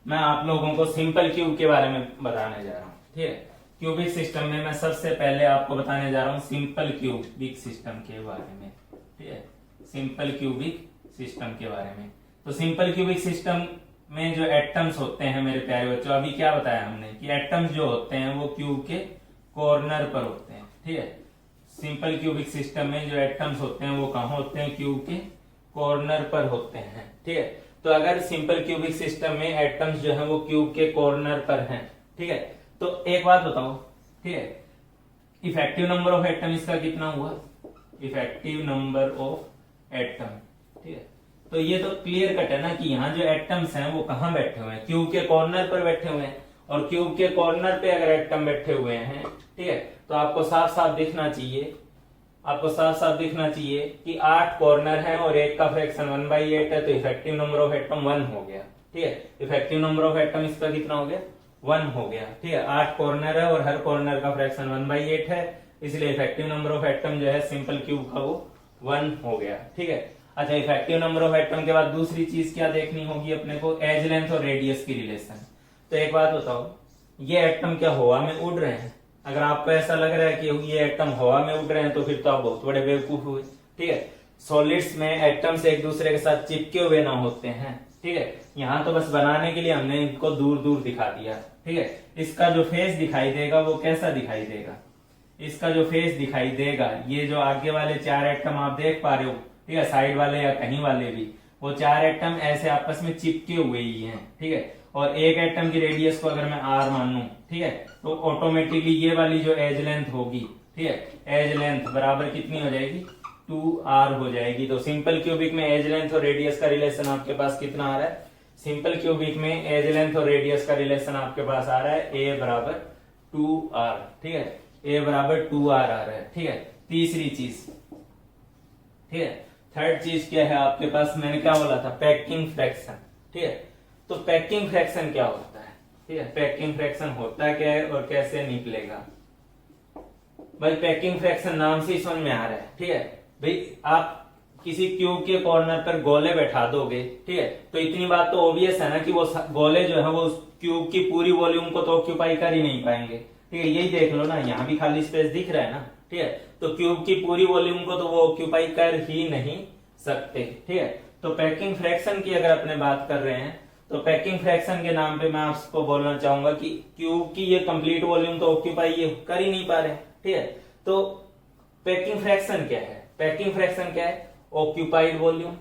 मैं आप लोगों को सिंपल क्यूब के बारे में बताने जा रहा हूं। ठीक है, क्यूबिक सिस्टम में मैं सबसे पहले आपको बताने जा रहा हूं सिंपल क्यूबिक सिस्टम के बारे में। ठीक है, सिंपल क्यूबिक सिस्टम के बारे में। तो सिंपल क्यूबिक सिस्टम में जो एटम्स होते हैं मेरे प्यारे बच्चों, अभी क्या बताया हमने कि एटम्स जो होते हैं वो क्यूब के कॉर्नर पर होते हैं। ठीक है, सिंपल क्यूबिक सिस्टम में जो एटम्स होते हैं वो कहां होते हैं, क्यूब के कॉर्नर पर होते हैं। ठीक है, तो अगर सिंपल क्यूबिक सिस्टम में एटम्स जो है वो क्यूब के कॉर्नर पर हैं, ठीक है, तो एक बात बताओ, ठीक है, इफेक्टिव नंबर ऑफ एटम इसका कितना हुआ, इफेक्टिव नंबर ऑफ एटम। ठीक है, तो ये तो क्लियर कट है ना कि यहाँ जो एटम्स हैं वो कहाँ बैठे हुए हैं, क्यूब के कॉर्नर पर बैठे हुए हैं। और क्यूब के कॉर्नर पे अगर एटम बैठे हुए हैं, ठीक है, तो आपको साफ साफ दिखना चाहिए, आपको साफ साफ दिखना चाहिए कि 8 कॉर्नर है और एक का फ्रैक्शन 1/8 है, तो इफेक्टिव नंबर ऑफ एटम 1 हो गया। ठीक है, इफेक्टिव नंबर ऑफ एटम इसका कितना हो गया, 1 हो गया। ठीक है, 8 कॉर्नर है और हर कॉर्नर का फ्रैक्शन 1/8 है, इसलिए इफेक्टिव नंबर ऑफ एटम जो है सिंपल क्यूब का वो 1 हो गया। ठीक है, अच्छा, इफेक्टिव नंबर ऑफ एटम के बाद दूसरी चीज क्या देखनी होगी अपने को, एज लेंथ और रेडियस की रिलेशन। तो एक बात बताओ, ये एटम क्या हवा में उड़ रहे हैं? अगर आपको ऐसा लग रहा है कि ये एटम हवा में उड़ रहे हैं तो फिर तो आप बहुत बड़े बेवकूफ हुए। ठीक है, सॉलिड्स में एटम्स एक दूसरे के साथ चिपके हुए ना होते हैं। ठीक है, यहाँ तो बस बनाने के लिए हमने इनको दूर दूर दिखा दिया। ठीक है, इसका जो फेस दिखाई देगा वो कैसा दिखाई देगा, इसका जो फेस दिखाई देगा, ये जो आगे वाले 4 एटम आप देख पा रहे हो, ठीक है, साइड वाले या कहीं वाले भी, वो 4 एटम ऐसे आपस में चिपके हुए ही हैं। ठीक है, और एक एटम की रेडियस को अगर मैं r मान लूं, ठीक है, तो ऑटोमेटिकली ये वाली जो एज लेंथ होगी, ठीक है, एज लेंथ बराबर कितनी हो जाएगी, 2r हो जाएगी। तो सिंपल क्यूबिक में एज लेंथ और रेडियस का रिलेशन आपके पास कितना आ रहा है, सिंपल क्यूबिक में एज लेंथ और रेडियस का रिलेशन आपके पास आ रहा है a बराबर 2r। ठीक है, ए बराबर 2r आ रहा है, ठीक है। तीसरी चीज, ठीक है। थर्ड चीज क्या है आपके पास, मैंने क्या बोला था, पैकिंग फ्रैक्शन, ठीक है। तो पैकिंग फ्रैक्शन क्या होता है, ठीक है। पैकिंग फ्रैक्शन होता क्या है और कैसे निकलेगा भाई। पैकिंग फ्रैक्शन नाम से ही समझ में आ रहा है, ठीक है भाई। आप किसी क्यूब के कॉर्नर पर गोले बैठा दोगे, ठीक है, तो इतनी बात तो ऑब्वियस है ना कि वो गोले जो है वो उस क्यूब की पूरी वॉल्यूम को तो ऑक्यूपाई कर ही नहीं पाएंगे, ठीक है। यही देख लो ना, यहाँ भी खाली स्पेस दिख रहा है ना, ठीक है। तो क्यूब की पूरी वॉल्यूम को तो वो ऑक्यूपाई कर ही नहीं सकते, ठीक है। तो पैकिंग फ्रैक्शन की अगर अपने बात कर रहे हैं, तो पैकिंग फ्रैक्शन के नाम पे मैं आपको बोलना चाहूंगा कि क्यूब की ये कंप्लीट वॉल्यूम तो ऑक्यूपाई ये कर ही नहीं पा रहे, ठीक है। तो पैकिंग फ्रैक्शन क्या है, पैकिंग फ्रैक्शन क्या है, ऑक्यूपाइड वॉल्यूम,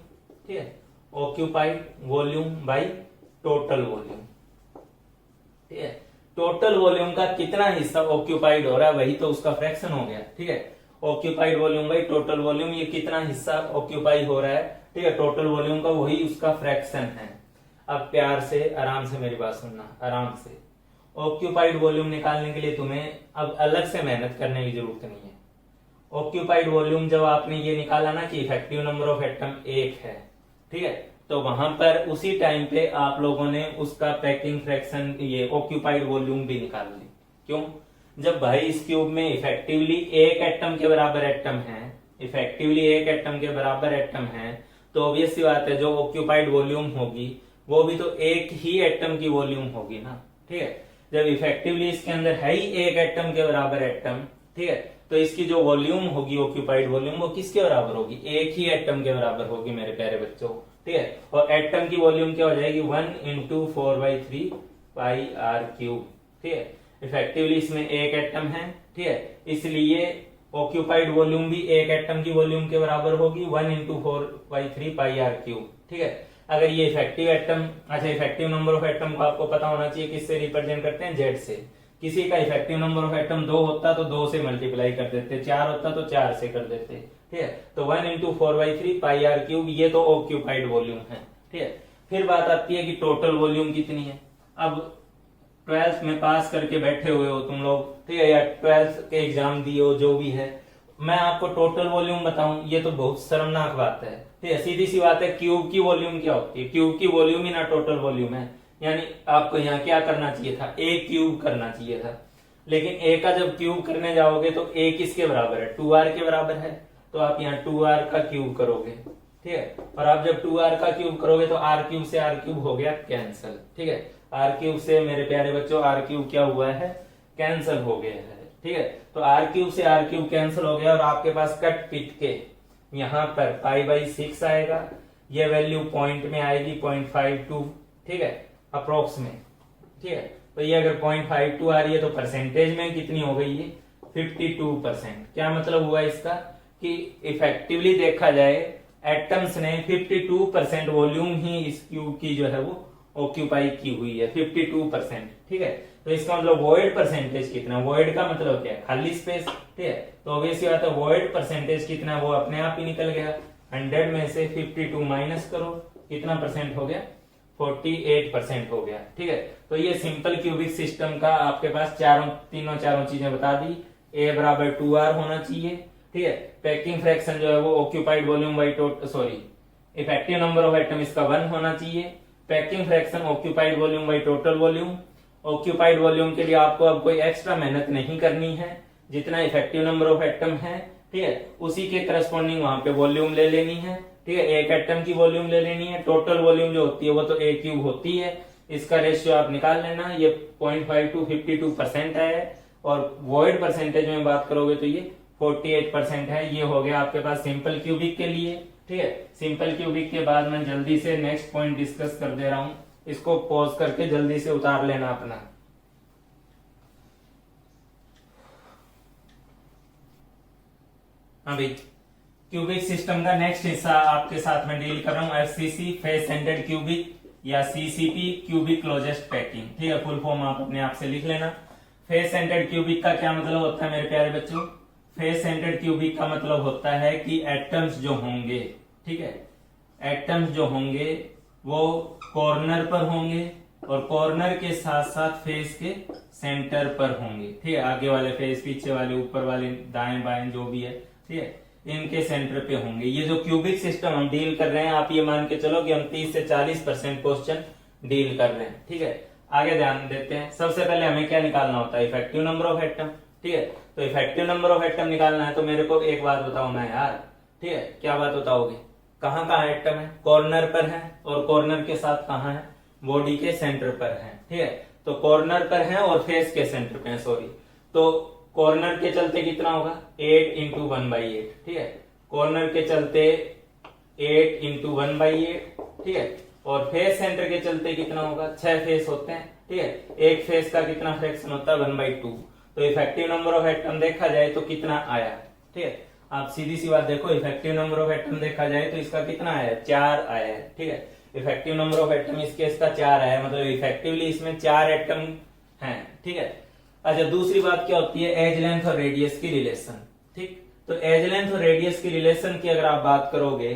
ठीक है। Occupied volume by total volume, ठीक है। टोटल वॉल्यूम का कितना हिस्सा ऑक्यूपाइड हो रहा है वही तो उसका फ्रैक्शन हो गया, ठीक है। Occupied volume by total volume, ये कितना हिस्सा ऑक्यूपाई हो रहा है, ठीक है, टोटल वॉल्यूम का, वही उसका फ्रैक्शन है। अब प्यार से आराम से मेरी बात सुनना, आराम से। ऑक्यूपाइड वॉल्यूम निकालने के लिए तुम्हें अब अलग से मेहनत करने की जरूरत नहीं है। ऑक्यूपाइड वॉल्यूम जब आपने ये निकाला ना कि इफेक्टिव नंबर ऑफ एटम 1 है, ठीक है, तो वहां पर उसी टाइम पे आप लोगों ने उसका पैकिंग फ्रैक्शन, ये ऑक्यूपाइड वॉल्यूम भी निकाल ली। क्यों? जब भाई इस क्यूब में इफेक्टिवली एक एटम के बराबर एटम है, इफेक्टिवली एक एटम के बराबर एटम है, तो ऑब्वियस सी बात है जो ऑक्यूपाइड वॉल्यूम होगी वो भी तो एक ही एटम की वॉल्यूम होगी ना, ठीक है। जब इफेक्टिवली इसके अंदर है ही एक एटम के बराबर एटम, ठीक है, तो इसकी जो वॉल्यूम होगी ऑक्यूपाइड वॉल्यूम वो किसके बराबर होगी, एक ही एटम के बराबर होगी मेरे प्यारे बच्चों, ठीक है। और एटम की वॉल्यूम क्या हो जाएगी, 1 × 4/3 पाई आर क्यूब, ठीक है। इफेक्टिवली इसमें एक एटम है, ठीक है, इसलिए ऑक्यूपाइड वॉल्यूम भी एक एटम की वॉल्यूम के बराबर होगी, 1 × 4/3 पाई आर क्यूब, ठीक है। अगर ये इफेक्टिव एटम, अच्छा इफेक्टिव नंबर ऑफ एटम को आपको पता होना चाहिए किससे रिप्रेजेंट करते हैं, जेड से। किसी का इफेक्टिव नंबर ऑफ एटम 2 होता तो 2 से मल्टीप्लाई कर देते, 4 होता तो 4 से कर देते, ठीक है। तो 1 × 4/3 पाई आर क्यूब, ये तो ऑक्यूपाइड वॉल्यूम है, ठीक है। फिर बात आती है कि टोटल वॉल्यूम कितनी है। अब 12th में पास करके बैठे हुए हो तुम लोग, ठीक है, या 12th के एग्जाम दिए हो, जो भी है, मैं आपको टोटल वॉल्यूम बताऊं ये तो बहुत शर्मनाक बात है, ठीक है। सीधी सी बात है, क्यूब की वॉल्यूम क्या होती है, क्यूब की वॉल्यूम ही ना टोटल वॉल्यूम है। यानी आपको यहाँ क्या करना चाहिए था, ए क्यूब करना चाहिए था, लेकिन ए का जब क्यूब करने जाओगे तो ए किसके बराबर है, 2r के बराबर है, तो आप यहाँ 2r का क्यूब करोगे, ठीक है। और आप जब 2r का क्यूब करोगे तो r क्यूब से r क्यूब हो गया कैंसिल, ठीक है। r क्यूब से मेरे प्यारे बच्चों r क्यूब क्या हुआ है, कैंसिल हो गया है, ठीक है। तो r क्यूब से r क्यूब कैंसिल हो गया और आपके पास कट पिट के यहाँ पर π/6 आएगा, ये वैल्यू पॉइंट में आएगी 0.52, ठीक है, अप्रोक्स में, ठीक है। तो ये अगर 0.52 आ रही है तो परसेंटेज में कितनी हो गई है, 52%। क्या मतलब हुआ इसका कि इफेक्टिवली देखा जाए एटम्स ने 52% वॉल्यूम ही इस क्यूब की जो है वो ऑक्यूपाई की हुई है, 52%, ठीक है। तो इसका मतलब वॉइड परसेंटेज कितना, वॉइड का मतलब क्या है, खाली स्पेस, ठीक है। तो ऑब्वियसली बात है वॉइड परसेंटेज कितना, वो अपने आप ही निकल गया। 100 में से 52 माइनस करो, कितना परसेंट हो गया, 48% हो गया, ठीक है। तो ये सिंपल क्यूबिक सिस्टम का आपके पास चारों चीजें बता दी। ए बराबर 2r होना चाहिए, ठीक है। पैकिंग फ्रैक्शन जो है वो occupied volume by effective number of atom इसका 1 होना चाहिए। Packing fraction occupied volume by total volume. Occupied volume के लिए आपको अब कोई एक्स्ट्रा मेहनत नहीं करनी है, जितना इफेक्टिव नंबर ऑफ एटम है, ठीक है, उसी के करस्पॉन्डिंग वहां पे वॉल्यूम ले लेनी है, ठीक है। एक एटम की वॉल्यूम ले लेनी है, टोटल वॉल्यूम जो होती है वो तो ए क्यूब होती है, इसका रेशियो आप निकाल लेना। ये 0.52 52% है और वॉइड परसेंटेज में बात करोगे तो ये 48% है। ये हो गया आपके पास सिंपल क्यूबिक के लिए, ठीक है। सिंपल क्यूबिक के बाद मैं जल्दी से नेक्स्ट पॉइंट डिस्कस कर दे रहा हूं, इसको पॉज करके जल्दी से उतार लेना अपना। हाँ भाई, क्यूबिक सिस्टम का नेक्स्ट हिस्सा आपके साथ में डील कर रहा हूं, एफसीसी फेस सेंटर्ड क्यूबिक या सीसीपी क्यूबिक क्लोजेस्ट पैकिंग, ठीक है। फुल फॉर्म आप अपने आप से लिख लेना। फेस सेंटर्ड क्यूबिक का क्या मतलब होता है मेरे प्यारे बच्चों, फेस सेंटर्ड क्यूबिक का मतलब होता है कि एटम्स जो होंगे, ठीक है, एटम्स जो होंगे वो कॉर्नर पर होंगे और कॉर्नर के साथ साथ फेस के सेंटर पर होंगे, ठीक है। आगे वाले फेस, पीछे वाले, ऊपर वाले, दाएं बाएं जो भी है, ठीक है, इनके सेंटर पे होंगे। ये जो क्यूबिक सिस्टम हम डील कर रहे हैं, आप ये मान के चलो कि हम 30 से 40% क्वेश्चन डील कर रहे हैं, ठीक है। आगे ध्यान देते हैं। सबसे पहले हमें क्या निकालना होता है? इफेक्टिव नंबर ऑफ एटम, ठीक है। तो इफेक्टिव नंबर ऑफ एटम निकालना है तो मेरे को एक बात बताओ ना यार, ठीक है, क्या बात बताओगे? कहाँ कहाँ एटम है? कॉर्नर पर है, और कॉर्नर के साथ कहाँ है? बॉडी के सेंटर पर है, ठीक है। तो कॉर्नर पर है और फेस के सेंटर पे है, सॉरी। तो कॉर्नर के चलते कितना होगा? 8 इंटू 1/8, ठीक है। कॉर्नर के चलते 8 इंटू 1/8, ठीक है। और फेस सेंटर के चलते कितना होगा? 6 फेस होते हैं, ठीक है। एक फेस का कितना फ्रैक्शन होता है? 1/2। तो इफेक्टिव नंबर ऑफ एटम देखा जाए तो कितना आया, ठीक है। आप सीधी सी बात देखो, इफेक्टिव नंबर ऑफ एटम देखा जाए तो इसका कितना आया? 4 आया है, ठीक है। इफेक्टिव नंबर ऑफ एटम इस केस का 4 आया, मतलब इफेक्टिवली इसमें 4 एटम हैं, ठीक है। अच्छा, दूसरी बात क्या होती है? एज लेंथ और रेडियस की रिलेशन, ठीक। तो एज लेंथ और रेडियस की रिलेशन की अगर आप बात करोगे,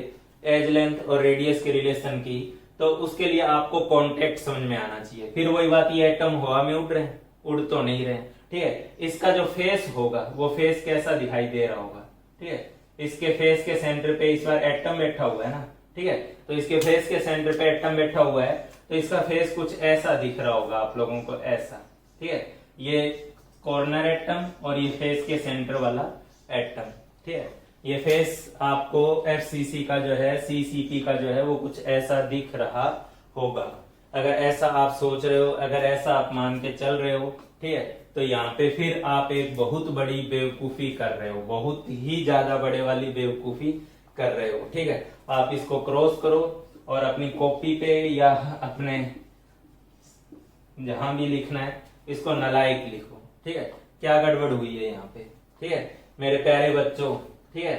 एज लेंथ और रेडियस की रिलेशन की, तो उसके लिए आपको कॉन्टेक्ट समझ में आना चाहिए। फिर वही बात, ये एटम हवा में उड़ रहे हैं? उड़ तो नहीं रहे, ठीक है। इसका जो फेस होगा वो फेस कैसा दिखाई दे रहा होगा, ठीक है। इसके फेस के सेंटर पे इस बार एटम बैठा हुआ है ना, ठीक है। तो इसके फेस के सेंटर पे एटम बैठा हुआ है, तो इसका फेस कुछ ऐसा दिख रहा होगा आप लोगों को, ऐसा, ठीक है। ये कॉर्नर एटम और ये फेस के सेंटर वाला एटम, ठीक है। ये फेस आपको FCC का जो है, CCP का जो है, वो कुछ ऐसा दिख रहा होगा। अगर ऐसा आप सोच रहे हो, अगर ऐसा आप मान के चल रहे हो, ठीक है, तो यहाँ पे फिर आप एक बहुत बड़ी बेवकूफी कर रहे हो, बहुत ही ज्यादा बड़े वाली बेवकूफी कर रहे हो, ठीक है। आप इसको क्रॉस करो और अपनी कॉपी पे या अपने जहां भी लिखना है इसको नलायक लिखो, ठीक है। क्या गड़बड़ हुई है यहाँ पे, ठीक है मेरे प्यारे बच्चों, ठीक है।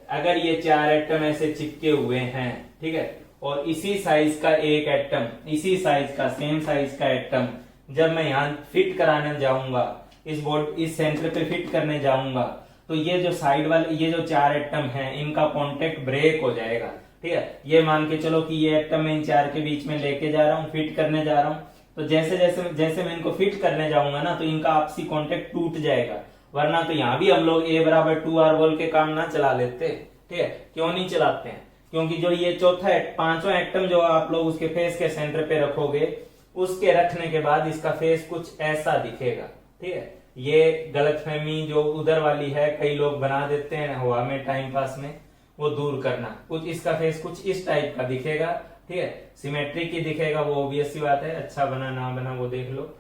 अगर ये 4 एटम ऐसे चिपके हुए हैं, ठीक है, और इसी साइज का एक एटम, इसी साइज का, सेम साइज का एटम जब मैं यहाँ फिट कराने जाऊंगा, इस बोर्ड, इस सेंटर पे फिट करने जाऊंगा, तो ये जो साइड वाले, ये जो 4 एटम हैं, इनका कांटेक्ट ब्रेक हो जाएगा, ठीक है। ये मान के चलो कि ये एटम मैं इन 4 के बीच में लेके जा रहा हूँ, फिट करने जा रहा हूँ, तो जैसे जैसे जैसे मैं इनको फिट करने जाऊंगा ना, तो इनका आपसी कांटेक्ट टूट जाएगा। वरना तो यहाँ भी हम लोग A = 2R बोल के काम ना चला लेते, ठीक है। क्यों नहीं चलाते हैं? क्योंकि जो ये चौथा, पांचवा एटम जो आप लोग उसके फेस के सेंटर पे रखोगे, उसके रखने के बाद इसका फेस कुछ ऐसा दिखेगा, ठीक है। ये गलतफहमी जो उधर वाली है, कई लोग बना देते हैं हवा में टाइम पास में, वो दूर करना। कुछ इसका फेस कुछ इस टाइप का दिखेगा, ठीक है। सिमेट्रिक ही दिखेगा, वो ऑब्वियस सी बात है, अच्छा बना ना बना वो देख लो,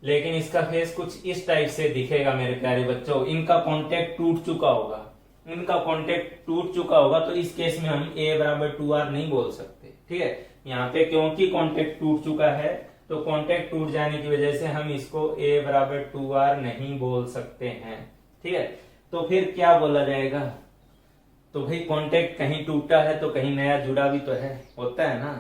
लेकिन इसका फेस कुछ इस टाइप से दिखेगा मेरे प्यारे बच्चों। इनका कांटेक्ट टूट चुका होगा, इनका कांटेक्ट टूट चुका होगा, तो इस केस में हम A = 2R नहीं बोल सकते, ठीक है। यहाँ पे क्योंकि कांटेक्ट टूट चुका है, तो कांटेक्ट टूट जाने की वजह से हम इसको A = 2R नहीं बोल सकते हैं, ठीक है। तो फिर क्या बोला जाएगा? तो भाई कांटेक्ट कहीं टूटा है तो कहीं नया जुड़ा भी तो है, होता है ना,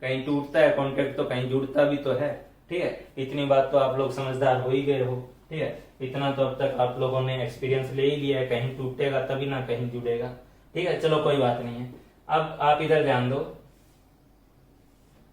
कहीं टूटता है कांटेक्ट तो कहीं जुड़ता भी तो है, ठीक है। इतनी बात तो आप लोग समझदार हो ही गए हो, ठीक है। इतना तो अब तक आप लोगों ने एक्सपीरियंस ले ही लिया है, कहीं टूटेगा तभी ना कहीं जुड़ेगा, ठीक है। चलो कोई बात नहीं है। अब आप इधर ध्यान दो,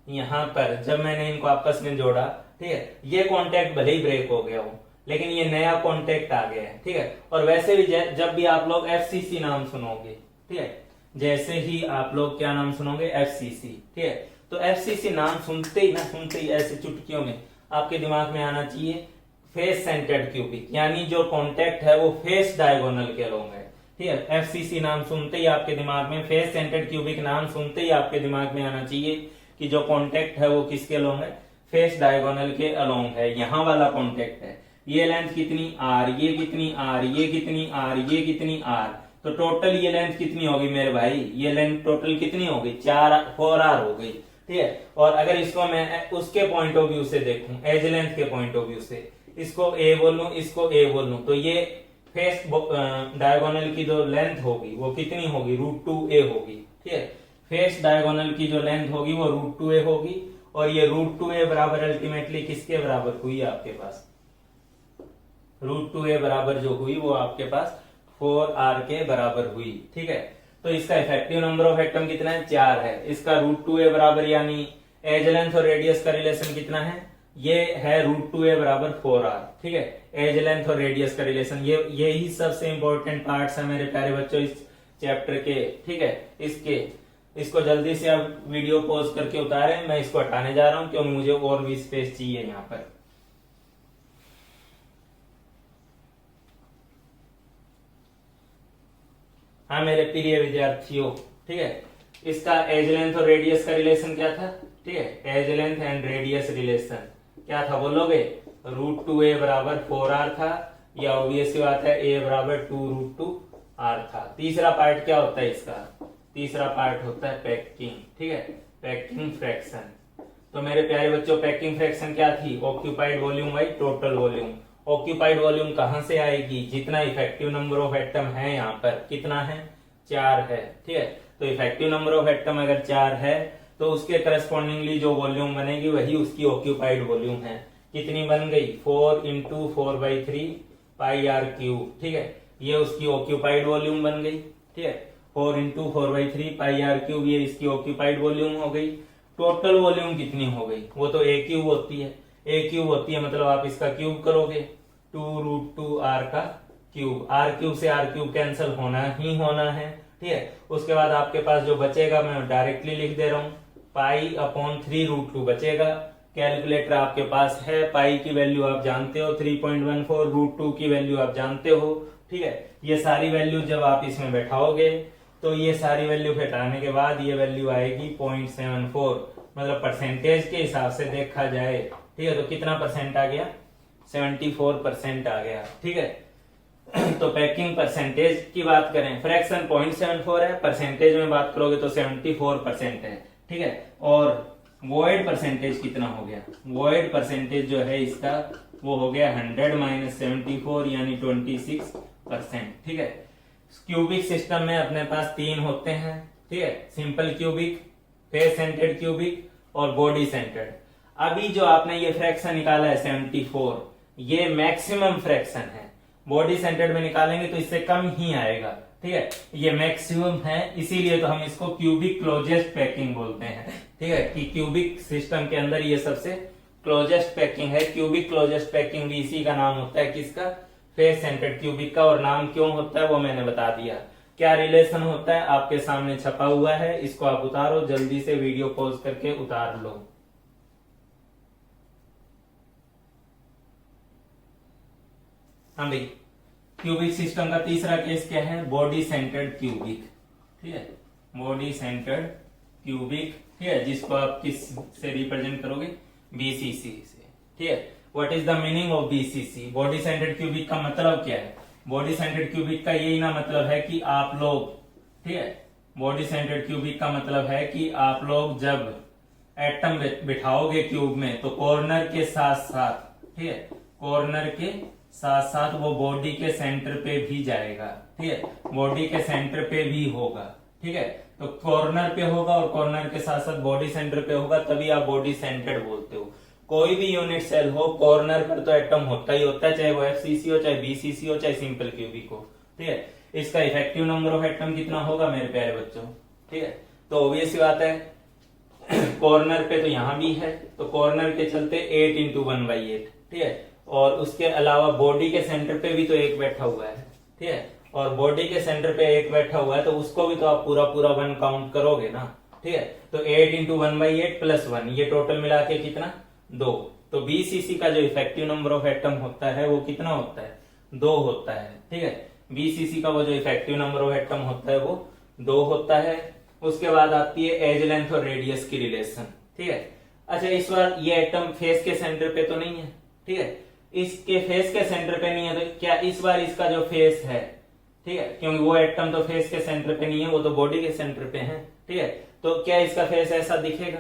यहाँ पर जब मैंने इनको आपस में जोड़ा, ठीक है, ये कांटेक्ट भले ही ब्रेक हो गया हो, लेकिन ये नया कांटेक्ट आ गया है, ठीक है। और वैसे भी जब भी आप लोग FCC नाम सुनोगे, ठीक है, जैसे ही आप लोग क्या नाम सुनोगे? FCC, ठीक है। तो FCC नाम सुनते ही ऐसे चुटकियों में आपके दिमाग में आना चाहिए फेस सेंटर्ड क्यूबिक, यानी जो कांटेक्ट है वो फेस डायगोनल के अलोंग है, ठीक है। FCC नाम सुनते ही आपके दिमाग में, फेस सेंटर्ड क्यूबिक नाम सुनते ही आपके दिमाग में आना चाहिए कि जो कांटेक्ट है वो किसके अलोंग है? फेस डायगोनल के अलोंग है। यहाँ वाला कांटेक्ट है, ये लेंथ कितनी R, ये कितनी R, ये कितनी R, ये कितनी R, तो टोटल ये लेंथ कितनी होगी मेरे भाई? ये लेंथ टोटल कितनी होगी? 4R हो गई, ठीक है। और अगर इसको मैं उसके पॉइंट ऑफ व्यू से देखूं, एज लेंथ के पॉइंट ऑफ व्यू से, इसको A बोल लूं, इसको A बोल लूं, तो ये फेस डायगोनल की जो लेंथ होगी वो कितनी होगी? √2A होगी, ठीक है। फेस डायगोनल की जो लेंथ होगी वो √2A होगी, और ये √2A बराबर अल्टीमेटली किसके बराबर हुई आपके पास? √2A बराबर जो हुई वो आपके पास 4R के बराबर हुई, ठीक है। तो इसका इफेक्टिव नंबर ऑफ एटम कितना है? 4 है। इसका √2A बराबर, यानी एज लेंथ और रेडियस का रिलेशन कितना है? ये है √2a बराबर 4r, ठीक है। एज लेंथ और रेडियस का रिलेशन, ये ही सबसे इंपॉर्टेंट पार्ट्स है मेरे प्यारे बच्चों इस चैप्टर के, ठीक है। इसको जल्दी से आप वीडियो पॉज करके उतारें, मैं इसको हटाने जा रहा हूं क्योंकि मुझे और भी स्पेस चाहिए यहाँ पर। हाँ मेरे प्रिय विद्यार्थियों, ठीक है, इसका एज लेंथ और रेडियस का रिलेशन क्या था, ठीक है। Edge length and radius relation क्या था बोलोगे, √2a बराबर 4r था, या ऑब्वियस बात है a बराबर 2√2r था। तीसरा पार्ट क्या होता है इसका, तीसरा पार्ट होता है पैकिंग, ठीक है, पैकिंग फ्रैक्शन। तो मेरे प्यारे बच्चों पैकिंग फ्रैक्शन क्या थी, occupied volume by total volume. Occupied volume कहां से आएगी, जितना इफेक्टिव नंबर ऑफ एटम है यहाँ पर, कितना है, 4 है, ठीक है। तो इफेक्टिव नंबर ऑफ एटम अगर 4 है तो उसके करस्पॉन्डिंगली जो वॉल्यूम बनेगी वही उसकी ऑक्यूपाइड वॉल्यूम है। कितनी बन गई, 4 × 4/3 πr³, ठीक है, ये उसकी ऑक्यूपाइड वॉल्यूम बन गई, ठीक है। 4 × 4/3 πr³ ये इसकी ऑक्यूपाइड वॉल्यूम हो गई। टोटल वॉल्यूम कितनी हो गई, वो तो a³ होती है, a³ होती है मतलब आप इसका क्यूब करोगे, 2√2r का क्यूब, r³ से r³ कैंसिल होना ही होना है, ठीक है। उसके बाद आपके पास जो बचेगा मैं डायरेक्टली लिख दे रहा हूं, π/3√2 बचेगा। कैलकुलेटर आपके पास है, पाई की वैल्यू आप जानते हो 3.14, √2 की वैल्यू आप जानते हो, ठीक है। ये सारी वैल्यू जब आप इसमें बैठाओगे तो ये सारी वैल्यू घटाने के बाद ये वैल्यू आएगी 0.74, मतलब परसेंटेज के हिसाब से देखा जाए, ठीक है, तो कितना परसेंट आ गया, 74% आ गया, ठीक है। तो पैकिंग परसेंटेज की बात करें, फ्रैक्शन 0.74 है, परसेंटेज में बात करोगे तो 74% है, ठीक है। और वॉइड परसेंटेज कितना हो गया, वॉइड परसेंटेज जो है इसका वो हो गया 100 - 74 यानी 26%, ठीक है। क्यूबिक सिस्टम में अपने पास 3 होते हैं, ठीक है, simple cubic, face centred cubic और बॉडी सेंटर्ड। अभी जो आपने ये फ्रैक्शन निकाला है 74, ये मैक्सिमम फ्रैक्शन है। बॉडी सेंटर्ड में निकालेंगे तो इससे कम ही आएगा, ठीक है, ये मैक्सिमम है, इसीलिए तो हम इसको क्यूबिक क्लोजेस्ट पैकिंग बोलते हैं, ठीक है, कि क्यूबिक सिस्टम के अंदर ये सबसे क्लोजेस्ट पैकिंग है। क्यूबिक क्लोजेस्ट पैकिंग भी इसी का नाम होता है, किसका, फेस सेंटर्ड क्यूबिक का। और नाम क्यों होता है वो मैंने बता दिया। क्या रिलेशन होता है आपके सामने छपा हुआ है, इसको आप उतारो, जल्दी से वीडियो पॉज करके उतार लो। हाँ भाई, क्यूबिक सिस्टम का तीसरा केस क्या है, बॉडी सेंटर्ड क्यूबिक, ठीक है, बॉडी सेंटर्ड क्यूबिक, ठीक है, जिसको आप किस से रिप्रेजेंट करोगे, बीसीसी से, ठीक है। What is the meaning of BCC, body centred cubic का मतलब क्या है, बॉडी सेंटर्ड क्यूबिक का यही ना मतलब है कि आप लोग, ठीक है, बॉडी सेंटर्ड क्यूबिक का मतलब है कि आप लोग जब एटम बिठाओगे क्यूब में तो कॉर्नर के साथ साथ, ठीक है, कॉर्नर के साथ साथ वो बॉडी के सेंटर पे भी जाएगा, ठीक है, बॉडी के सेंटर पे भी होगा, ठीक है। तो कॉर्नर पे होगा और कॉर्नर के साथ साथ बॉडी सेंटर पे होगा, तभी आप बॉडी सेंटर्ड बोलते हो। कोई भी यूनिट सेल हो, कॉर्नर पर तो एटम होता ही होता है, चाहे वो एफसीसी हो, चाहे बीसीसी हो, चाहे सिंपल क्यूबिक हो, ठीक है। इसका इफेक्टिव नंबर ऑफ एटम कितना होगा मेरे प्यारे बच्चों, ठीक है। तो ऑब्वियस बात है कॉर्नर पे तो यहां भी है, तो कॉर्नर के चलते 8 × 1/8, ठीक है। और उसके अलावा बॉडी के सेंटर पे भी तो एक बैठा हुआ है, ठीक है, और बॉडी के सेंटर पे एक बैठा हुआ है तो उसको भी तो आप पूरा 1 काउंट करोगे ना, ठीक है। तो 8 × 1/8 + 1, ये टोटल मिला के कितना, 2। तो बीसीसी का जो इफेक्टिव नंबर ऑफ एटम होता है वो कितना होता है, 2 होता है, ठीक है। बीसीसी का वो जो इफेक्टिव नंबर ऑफ एटम होता है वो 2 होता है। उसके बाद आती है एज लेंथ और रेडियस की रिलेशन, ठीक है। अच्छा, इस बार ये एटम फेस के सेंटर पे तो नहीं है, ठीक है, इसके फेस के सेंटर पे नहीं है, तो क्या इस बार इसका जो फेस है, ठीक है, क्योंकि वो एटम तो फेस के सेंटर पे नहीं है, वो तो बॉडी के सेंटर पे है, ठीक है। तो क्या इसका फेस ऐसा दिखेगा,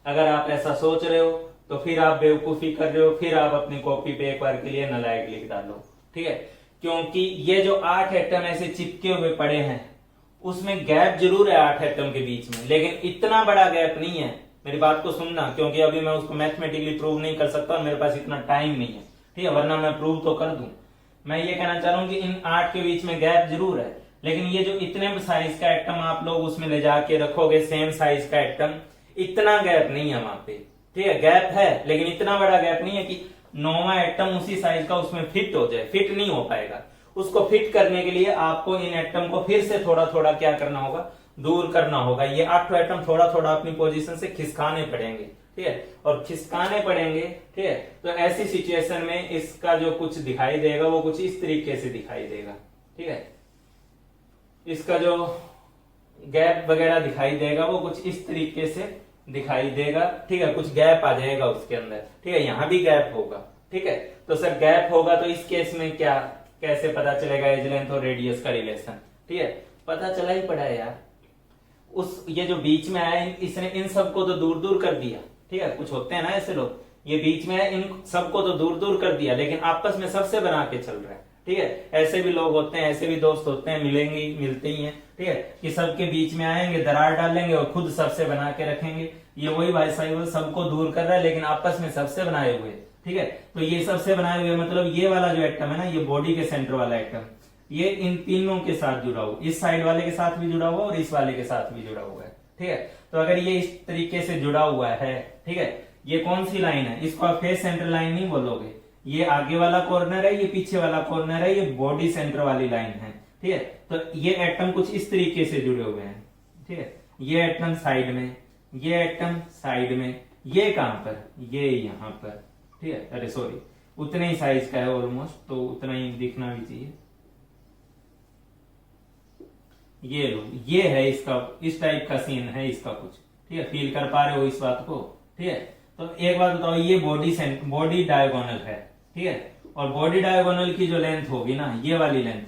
अगर आप ऐसा सोच रहे हो तो फिर आप बेवकूफी कर रहे हो, फिर आप अपनी कॉपी पे एक बार के लिए नालायक लिख डालो, ठीक है। क्योंकि ये जो 8 एटम ऐसे चिपके हुए पड़े हैं उसमें गैप जरूर है 8 एटम के बीच में, लेकिन इतना बड़ा गैप नहीं है। मेरी बात को सुनना, क्योंकि अभी मैं उसको मैथमेटिकली प्रूव नहीं कर सकता और मेरे पास इतना टाइम नहीं है, ठीक है, वरना मैं प्रूव तो कर दूं। मैं ये कहना चाह रहा हूं कि इन 8 के बीच में गैप जरूर है, लेकिन ये जो इतने साइज का एटम आप लोग उसमें ले जाके रखोगे, सेम साइज का एटम, इतना गैप नहीं है वहां पे, ठीक है, गैप है लेकिन इतना बड़ा गैप नहीं है कि 9वां एटम उसी साइज का उसमें फिट हो जाए, फिट नहीं हो पाएगा। उसको फिट करने के लिए आपको इन एटम को फिर से थोड़ा थोड़ा क्या करना होगा, दूर करना होगा। ये 8 एटम थोड़ा थोड़ा अपनी पोजीशन से खिसकाने पड़ेंगे, ठीक है, और खिसकाने पड़ेंगे, ठीक है। तो ऐसी सिचुएशन में इसका जो कुछ दिखाई देगा वो कुछ इस तरीके से दिखाई देगा, ठीक है। इसका जो गैप वगैरह दिखाई देगा वो कुछ इस तरीके से दिखाई देगा, ठीक है। कुछ गैप आ जाएगा उसके अंदर, ठीक है, यहां भी गैप होगा, ठीक है। तो सर गैप होगा तो इस केस में क्या, कैसे पता चलेगा एज लेंथ और रेडियस का रिलेशन, ठीक है। पता चला ही पड़ा है यार, उस ये जो बीच में आया इसने इन सबको तो दूर दूर कर दिया, ठीक है। कुछ होते हैं ना ऐसे लोग, ये बीच में है, इन सबको तो दूर दूर कर दिया लेकिन आपस में सबसे बना के चल रहा है, ठीक है। ऐसे भी लोग होते हैं, ऐसे भी दोस्त होते हैं, मिलते ही हैं, ठीक है, कि सबके बीच में आएंगे, दरार डालेंगे और खुद सबसे बना के रखेंगे। ये वही भाई साहब सबको दूर कर रहा है लेकिन आपस में सबसे बनाए हुए, ठीक है। तो ये सबसे बनाए हुए मतलब ये वाला जो एटम है ना, ये बॉडी के सेंटर वाला एटम, ये इन तीनों के साथ जुड़ा हुआ, इस साइड वाले के साथ भी जुड़ा हुआ और इस वाले के साथ भी जुड़ा हुआ है, ठीक है। तो अगर ये इस तरीके से जुड़ा हुआ है, ठीक है, ये कौन सी लाइन है, इसको आप फेस सेंटर लाइन नहीं बोलोगे, ये आगे वाला कॉर्नर है, ये पीछे वाला कॉर्नर है, ये बॉडी सेंटर वाली लाइन है, ठीक है। तो ये एटम कुछ इस तरीके से जुड़े हुए हैं, ठीक है। ये एटम साइड में, ये एटम साइड में, ये कहां पर, ये यहां पर, ठीक है। अरे सॉरी, उतने ही साइज का है ऑलमोस्ट, तो उतना ही दिखना भी चाहिए। ये लो, ये है इसका, इस टाइप का सीन है इसका कुछ, ठीक है। फील कर पा रहे हो इस बात को, ठीक है। तो एक बात बताओ, ये बॉडी डायगोनल है, ठीक है, और बॉडी डायगोनल की जो लेंथ होगी ना, ये वाली लेंथ,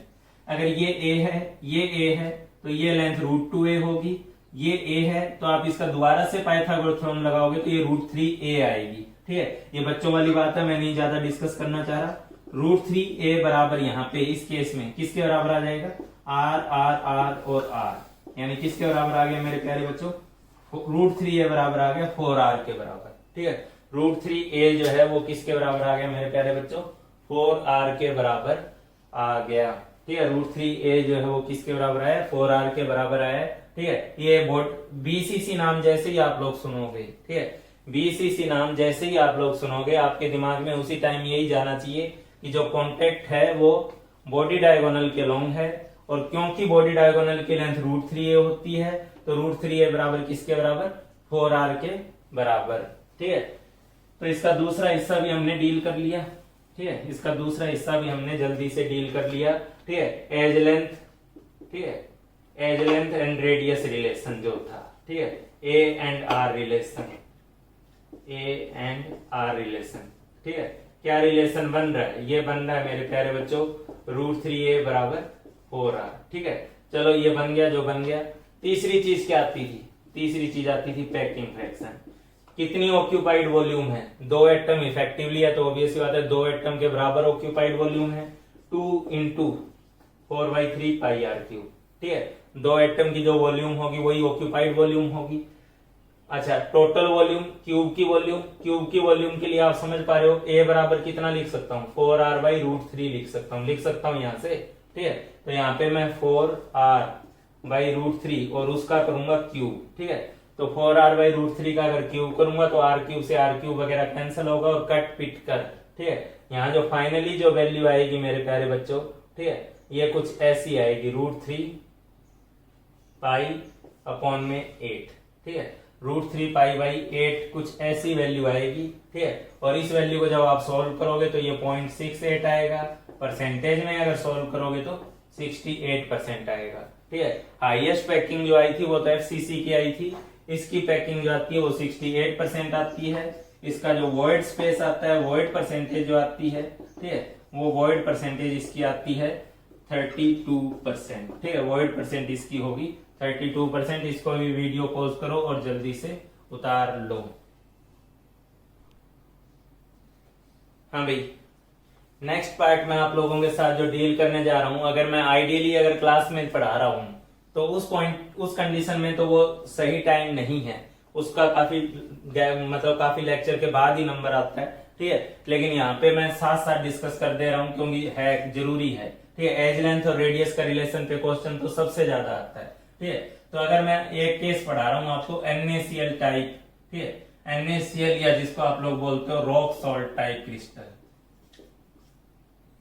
अगर ये ए है, ये ए है, तो ये लेंथ √2a होगी। ये ए है तो आप इसका दोबारा से पाइथागोरस थ्योरम लगाओगे तो ये √3a आएगी, ठीक है। ये बच्चों वाली बात है, मैं नहीं ज्यादा डिस्कस करना चाह रहा। √3a बराबर यहाँ पे इस केस में किसके बराबर आ जाएगा, R R R और R, यानी किसके बराबर आ गया मेरे प्यारे बच्चों, √3a बराबर आ गया 4R के बराबर, ठीक है। √3a जो है वो किसके बराबर आ गया मेरे प्यारे बच्चों, 4R के बराबर आ गया, ठीक है। √3a जो है वो किसके बराबर आया, 4R के बराबर आया, ठीक है। ये BCC नाम जैसे ही आप लोग सुनोगे, ठीक है, BCC नाम जैसे ही आप लोग सुनोगे आपके दिमाग में उसी टाइम यही जाना चाहिए कि जो कॉन्टेक्ट है वो बॉडी डायगोनल के लॉन्ग है, और क्योंकि बॉडी डायगोनल की लेंथ √3a होती है तो √3a बराबर किसके बराबर, 4R के बराबर, ठीक है। तो इसका दूसरा हिस्सा भी हमने डील कर लिया, ठीक है, इसका दूसरा हिस्सा भी हमने जल्दी से डील कर लिया, ठीक है। एज लेंथ, ठीक है, edge length and radius relation जो था, ठीक है, A and R relation, A and R relation, ठीक है। क्या रिलेशन बन रहा है, ये बन रहा है मेरे प्यारे बच्चों √3a बराबर 4R, ठीक है। चलो ये बन गया जो बन गया। तीसरी चीज क्या आती थी, तीसरी चीज आती थी पैकिंग फ्रैक्शन। कितनी ऑक्यूपाइड वॉल्यूम है, 2 एटम इफेक्टिवली है तो ऑब्वियसली बात है 2 एटम के बराबर ऑक्यूपाइड वॉल्यूम है, 2 × 4/3 πr3, ठीक है। 2 एटम की जो वॉल्यूम होगी वही ऑक्यूपाइड वॉल्यूम होगी। अच्छा, टोटल वॉल्यूम, क्यूब की वॉल्यूम, क्यूब की वॉल्यूम के लिए आप समझ पा रहे हो A बराबर कितना लिख सकता हूँ, 4R/√3 लिख सकता हूँ यहां से, ठीक है। तो यहाँ पे मैं 4R/√3 और उसका करूंगा क्यूब, ठीक है। तो 4R/√3 का अगर क्यूब करूंगा तो R³ से R³ वगैरह कैंसिल होगा और कट पिट कर, ठीक है। यहाँ जो फाइनली जो वैल्यू आएगी मेरे प्यारे बच्चों, ठीक है, ये कुछ ऐसी आएगी √3 π/8, ठीक है। √3 π/8 कुछ ऐसी वैल्यू आएगी, ठीक है। और इस वैल्यू को जब आप सॉल्व करोगे तो ये 0.68 आएगा, परसेंटेज में अगर सॉल्व करोगे तो 68% आएगा, ठीक है। हाईएस्ट पैकिंग जो आई थी वो तो FCC की आई थी, इसकी पैकिंग जो आती है वो 68% आती है। इसका जो वॉइड स्पेस आता है, वॉइड परसेंटेज जो आती है, ठीक है, वो वॉइड परसेंटेज इसकी आती है 32%, ठीक है। वॉइड परसेंट इसकी होगी 32%। इसको भी वीडियो पॉज करो और जल्दी से उतार लो। हाँ भाई, नेक्स्ट पार्ट में आप लोगों के साथ जो डील करने जा रहा हूं, अगर मैं आइडियली अगर क्लास में पढ़ा रहा हूं तो उस पॉइंट, उस कंडीशन में तो वो सही टाइम नहीं है, उसका काफी लेक्चर के बाद ही नंबर आता है, ठीक है। लेकिन यहाँ पे मैं साथ साथ डिस्कस कर दे रहा हूँ क्योंकि है, जरूरी है, ठीक है। एज लेंथ और रेडियस का रिलेशन पे क्वेश्चन तो सबसे ज्यादा आता है, ठीक है। तो अगर मैं एक केस पढ़ा रहा हूँ आपको NaCl टाइप, ठीक है, NaCl या जिसको आप लोग बोलते हो rock salt type crystal,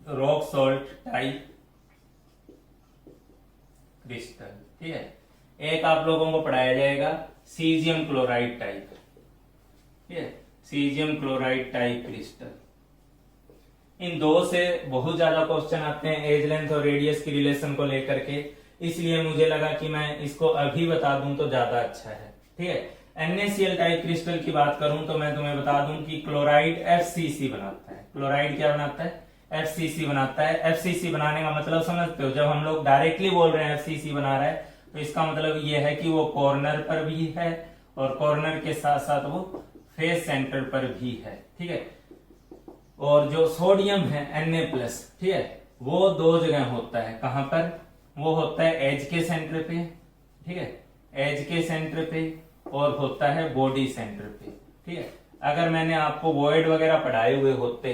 rock salt type crystal, ठीक है। एक आप लोगों को पढ़ाया जाएगा सीजियम क्लोराइड टाइप, ठीक है, सीजियम क्लोराइड टाइप क्रिस्टल। इन दो से बहुत ज्यादा क्वेश्चन आते हैं एज लेंथ और रेडियस की रिलेशन को लेकर के, इसलिए मुझे लगा कि मैं इसको अभी बता दूं तो ज्यादा अच्छा है, ठीक है। NaCl टाइप क्रिस्टल की बात करूं तो मैं तुम्हें बता दूं कि क्लोराइड FCC बनाता है। क्लोराइड क्या बनाता है? FCC बनाता है। FCC बनाने का मतलब समझते हो? जब हम लोग डायरेक्टली बोल रहे हैं FCC बना रहा है तो इसका मतलब ये है कि वो कॉर्नर पर भी है और कॉर्नर के साथ साथ वो फेस सेंटर पर भी है, ठीक है। और जो सोडियम है Na+, ठीक है, वो दो जगह होता है। कहां पर? वो होता है एज के सेंटर पे, ठीक है, एज के सेंटर पे, और होता है बॉडी सेंटर पे, ठीक है। अगर मैंने आपको वॉइड वगैरह पढ़ाए हुए होते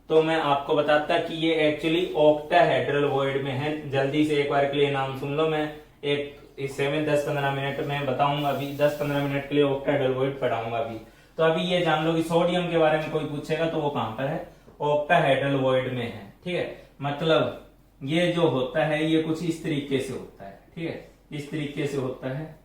तो मैं आपको बताता कि ये एक्चुअली ऑक्टाहेड्रल वॉइड में है। जल्दी से एक बार के लिए नाम सुन लो, मैं एक इससे में 10-15 मिनट में बताऊंगा, अभी 10-15 मिनट के लिए ऑक्टाहेड्रल वॉइड पढ़ाऊंगा अभी। तो अभी ये जान लो कि सोडियम के बारे में कोई पूछेगा तो वो कहां पर है? ऑक्टाहेड्रल वॉइड में है, ठीक है। मतलब ये जो होता है ये कुछ इस तरीके से होता है, ठीक है, इस तरीके से होता है।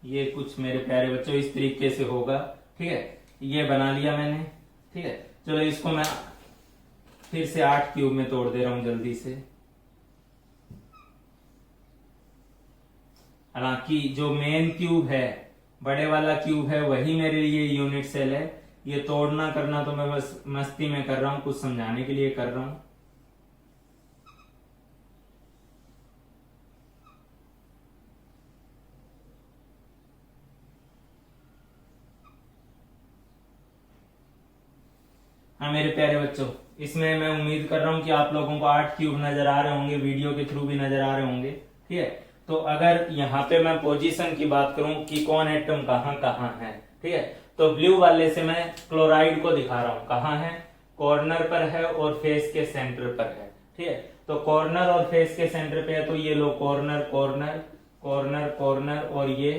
ये कुछ मेरे प्यारे बच्चों इस तरीके से होगा, ठीक है। ये बना लिया मैंने, ठीक है। चलो इसको मैं फिर से 8 क्यूब में तोड़ दे रहा हूं जल्दी से। हालांकि जो मेन क्यूब है, बड़े वाला क्यूब है, वही मेरे लिए यूनिट सेल है। ये तोड़ना करना तो मैं बस मस्ती में कर रहा हूं, कुछ समझाने के लिए कर रहा हूं। हाँ मेरे प्यारे बच्चों, इसमें मैं उम्मीद कर रहा हूं कि आप लोगों को 8 क्यूब नजर आ रहे होंगे, वीडियो के थ्रू भी नजर आ रहे होंगे, ठीक है। तो अगर यहाँ पे मैं पोजीशन की बात करूं कि कौन एटम कहाँ कहाँ है, ठीक है, तो ब्लू वाले से मैं क्लोराइड को दिखा रहा हूं। कहाँ है? कॉर्नर पर है और फेस के सेंटर पर है, ठीक है। तो कॉर्नर और फेस के सेंटर पे है, तो ये लो कॉर्नर कॉर्नर कॉर्नर कॉर्नर, और ये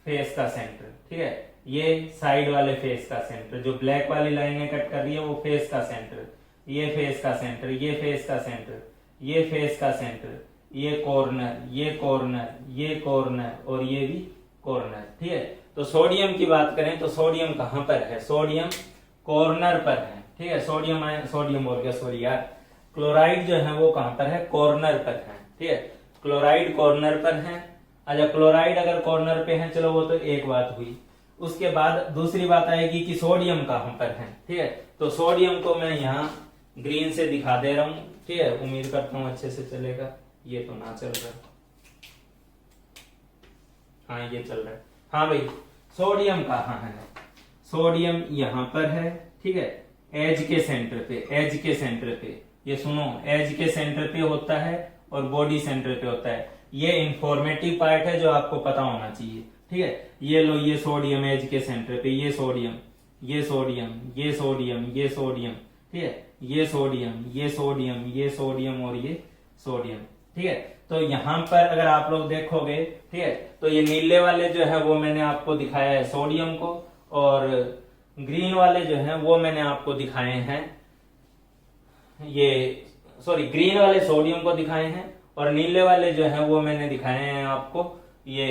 फेस का सेंटर, ठीक है। ये साइड वाले फेस का सेंटर, जो ब्लैक वाली लाइनें कट कर रही है वो फेस का सेंटर, ये फेस का सेंटर, ये फेस का सेंटर, ये फेस का सेंटर, ये कॉर्नर, ये कॉर्नर, ये कॉर्नर, और ये भी कॉर्नर, ठीक है। तो सोडियम की बात करें तो सोडियम कहां पर है? सोडियम कॉर्नर पर है, ठीक है। सोडियम बोल गया, सॉरी यार। क्लोराइड जो है वो कहां पर है? कॉर्नर पर है, ठीक है। क्लोराइड कॉर्नर पर है। अच्छा, क्लोराइड अगर कॉर्नर पे है, चलो वो तो एक बात हुई। उसके बाद दूसरी बात आएगी कि सोडियम कहां पर है, ठीक है। तो सोडियम को मैं यहाँ ग्रीन से दिखा दे रहा हूं, ठीक है। उम्मीद करता हूं अच्छे से चलेगा। ये तो ना चल रहा, हाँ ये चल रहा है। हाँ भाई, सोडियम कहाँ है? सोडियम यहाँ पर है, ठीक है, एज के सेंटर पे, एज के सेंटर पे। ये सुनो, एज के सेंटर पे होता है और बॉडी सेंटर पे होता है। ये इंफॉर्मेटिव पार्ट है जो आपको पता होना चाहिए, ठीक है। ये लो, ये सोडियम एज के सेंटर पे, ये सोडियम, ये सोडियम, ये सोडियम, ये सोडियम, ठीक है, ये सोडियम, ये सोडियम, ये सोडियम, और ये सोडियम, ठीक है। तो यहां पर अगर आप लोग देखोगे, ठीक है, तो ये नीले वाले जो है वो मैंने आपको दिखाया है सोडियम को, और ग्रीन वाले जो है वो मैंने आपको दिखाए हैं, ये सॉरी ग्रीन वाले सोडियम को दिखाए हैं, और नीले वाले जो है वो मैंने दिखाए हैं आपको ये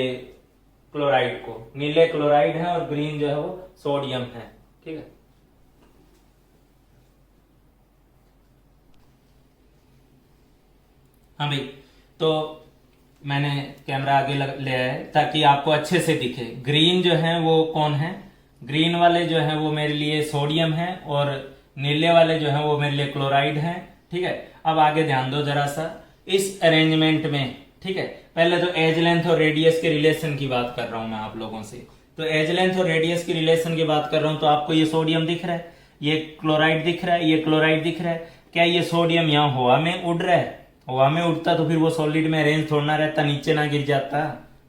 क्लोराइड को। नीले क्लोराइड है और ग्रीन जो है वो सोडियम है, ठीक है। हाँ भाई, तो मैंने कैमरा आगे ले आया है ताकि आपको अच्छे से दिखे। ग्रीन जो है वो कौन है? ग्रीन वाले जो है वो मेरे लिए सोडियम है, और नीले वाले जो है वो मेरे लिए क्लोराइड है, ठीक है। अब आगे ध्यान दो जरा सा इस अरेंजमेंट में, ठीक है। पहले तो एज लेंथ और रेडियस के रिलेशन की बात कर रहा हूं मैं आप लोगों से। तो एज लेंथ और रेडियस की रिलेशन की बात कर रहा हूं, तो आपको ये सोडियम दिख रहा है, ये क्लोराइड दिख रहा है, ये क्लोराइड दिख रहा है। क्या ये सोडियम यहाँ हवा में उड़ रहा है? हवा में उड़ता तो फिर वो सॉलिड में अरेंज थोड़ा ना रहता, नीचे ना गिर जाता,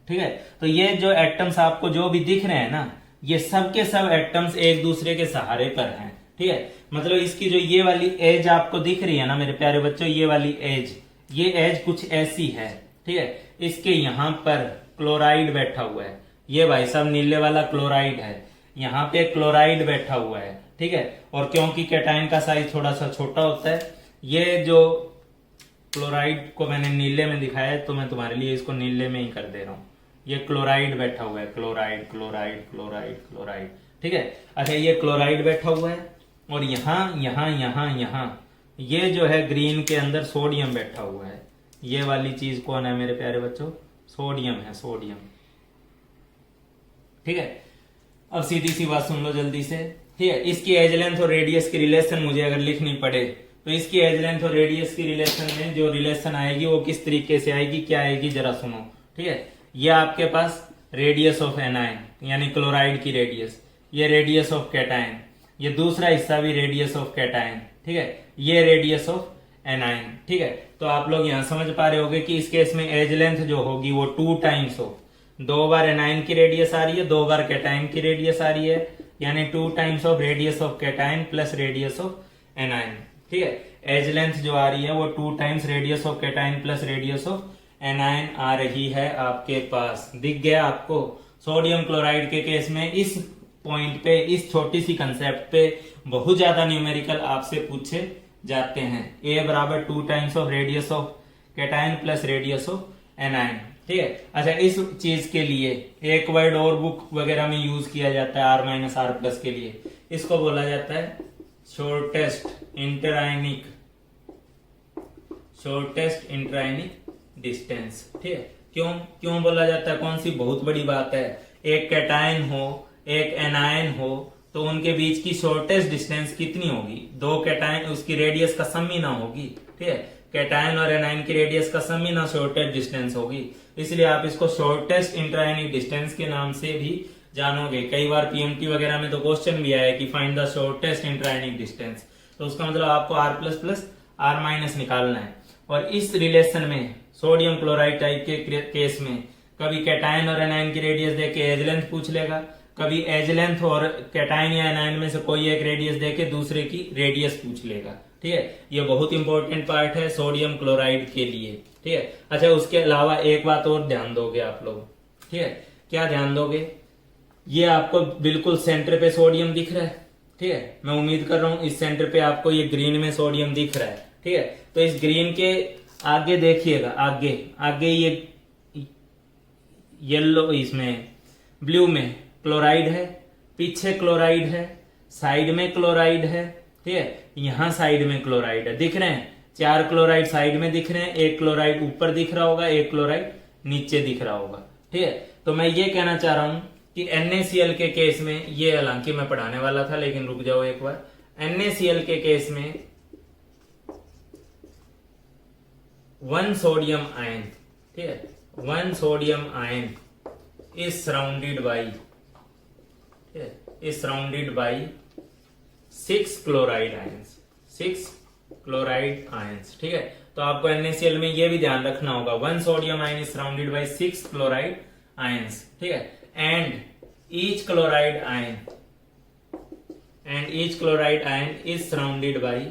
ठीक है। तो ये जो एटम्स आपको जो भी दिख रहे हैं ना, ये सब के सब एटम्स एक दूसरे के सहारे पर हैं, ठीक है। मतलब इसकी जो ये वाली एज आपको दिख रही है ना मेरे प्यारे बच्चों, ये वाली एज, ये एज कुछ ऐसी है, ठीक है। इसके यहाँ पर क्लोराइड बैठा हुआ है, ये भाई साहब नीले वाला क्लोराइड है, यहाँ पे क्लोराइड बैठा हुआ है, ठीक है। और क्योंकि कैटायन का साइज थोड़ा सा छोटा होता है, ये जो क्लोराइड को मैंने नीले में दिखाया है तो मैं तुम्हारे लिए इसको नीले में ही कर दे रहा हूँ। ये क्लोराइड बैठा हुआ है, क्लोराइड क्लोराइड क्लोराइड क्लोराइड, ठीक है। अच्छा, ये क्लोराइड बैठा हुआ है और यहाँ यहाँ यहाँ यहाँ ये जो है ग्रीन के अंदर सोडियम बैठा हुआ है। ये वाली चीज कौन है मेरे प्यारे बच्चों? सोडियम है, सोडियम, ठीक है। अब सीधी सी बात सुन लो जल्दी से, ठीक है। इसकी एज लेंथ और रेडियस की रिलेशन मुझे अगर लिखनी पड़े तो इसकी एज लेंथ और रेडियस की रिलेशन में जो रिलेशन आएगी वो किस तरीके से आएगी, क्या आएगी, जरा सुनो, ठीक है। ये आपके पास रेडियस ऑफ एनायन यानी क्लोराइड की रेडियस, ये रेडियस ऑफ कैटायन, ये दूसरा हिस्सा भी रेडियस ऑफ कैटायन, ठीक है। ये रेडियस ऑफ एनायन, ठीक है। तो आप लोग यहां समझ पा रहे होंगे कि इस केस में एज लेंथ जो होगी वो 2 टाइम्स ऑफ, 2 बार एनायन की रेडियस आ रही है, 2 बार कैटायन की रेडियस आ रही है, यानी 2 times of radius of cation plus radius of anion, ठीक है। एज लेंथ जो आ रही है वो 2 times radius of cation plus radius of anion आ रही है आपके पास। दिख गया आपको? सोडियम क्लोराइड के केस में इस पॉइंट पे, इस छोटी सी कंसेप्ट पे बहुत ज्यादा न्यूमेरिकल आपसे पूछे जाते हैं। ए बराबर 2 times of radius of cation plus radius of anion, ठीक है। अच्छा, इस चीज के लिए एक वर्ड और बुक वगैरह में यूज किया जाता है आर माइनस आर प्लस के लिए, इसको बोला जाता है शॉर्टेस्ट इंटरआयनिक डिस्टेंस, ठीक है। क्यों बोला जाता है? कौन सी बहुत बड़ी बात है, एक कैटायन हो एक एनायन हो तो उनके बीच की शॉर्टेस्ट डिस्टेंस कितनी होगी? 2 कैटायन, उसकी रेडियस का सम ही ना होगी, ठीक है। कैटायन और एनायन की रेडियस का सम ही ना शॉर्टेस्ट डिस्टेंस होगी, इसलिए आप इसको शॉर्टेस्ट इंटरआयनिक डिस्टेंस के नाम से भी जानोगे। कई बार पीएमटी वगैरह में तो क्वेश्चन भी आया है कि find the shortest interionic distance, तो उसका मतलब आपको r plus plus r minus निकालना है। और इस रिलेशन में सोडियम क्लोराइड टाइप के केस में कभी कैटायन और एनायन की रेडियस देके एज लेंथ पूछ लेगा, कभी एज लेंथ और कैटायन या एनायन में से कोई एक रेडियस देके दूसरे की रेडियस पूछ लेगा, ठीक है। ये बहुत इंपॉर्टेंट पार्ट है सोडियम क्लोराइड के लिए, ठीक है। अच्छा, उसके अलावा एक बात और ध्यान दोगे आप लोग, ठीक है। क्या ध्यान दोगे? ये आपको बिल्कुल सेंटर पे सोडियम दिख रहा है, ठीक है। मैं उम्मीद कर रहा हूं इस सेंटर पे आपको ये ग्रीन में सोडियम दिख रहा है, ठीक है। तो इस ग्रीन के आगे देखिएगा, आगे ये येलो, इसमें ब्लू में क्लोराइड है, पीछे क्लोराइड है, साइड में क्लोराइड है, ठीक है। यहां साइड में क्लोराइड है, दिख रहे हैं 4 क्लोराइड साइड में दिख रहे हैं, एक क्लोराइड ऊपर दिख रहा होगा, एक क्लोराइड नीचे दिख रहा होगा, ठीक है। तो मैं ये कहना चाह रहा हूं कि NaCl के केस में, ये हालांकि मैं पढ़ाने वाला था लेकिन रुक जाओ एक बार, NaCl के केस में 1 सोडियम आयन, ठीक है, 1 sodium ion is surrounded by 6 chloride ions, 6 chloride ions, ठीक है। तो आपको NaCl में ये भी ध्यान रखना होगा, 1 sodium ion is surrounded by 6 chloride ions, ठीक है। And each chloride ion is surrounded by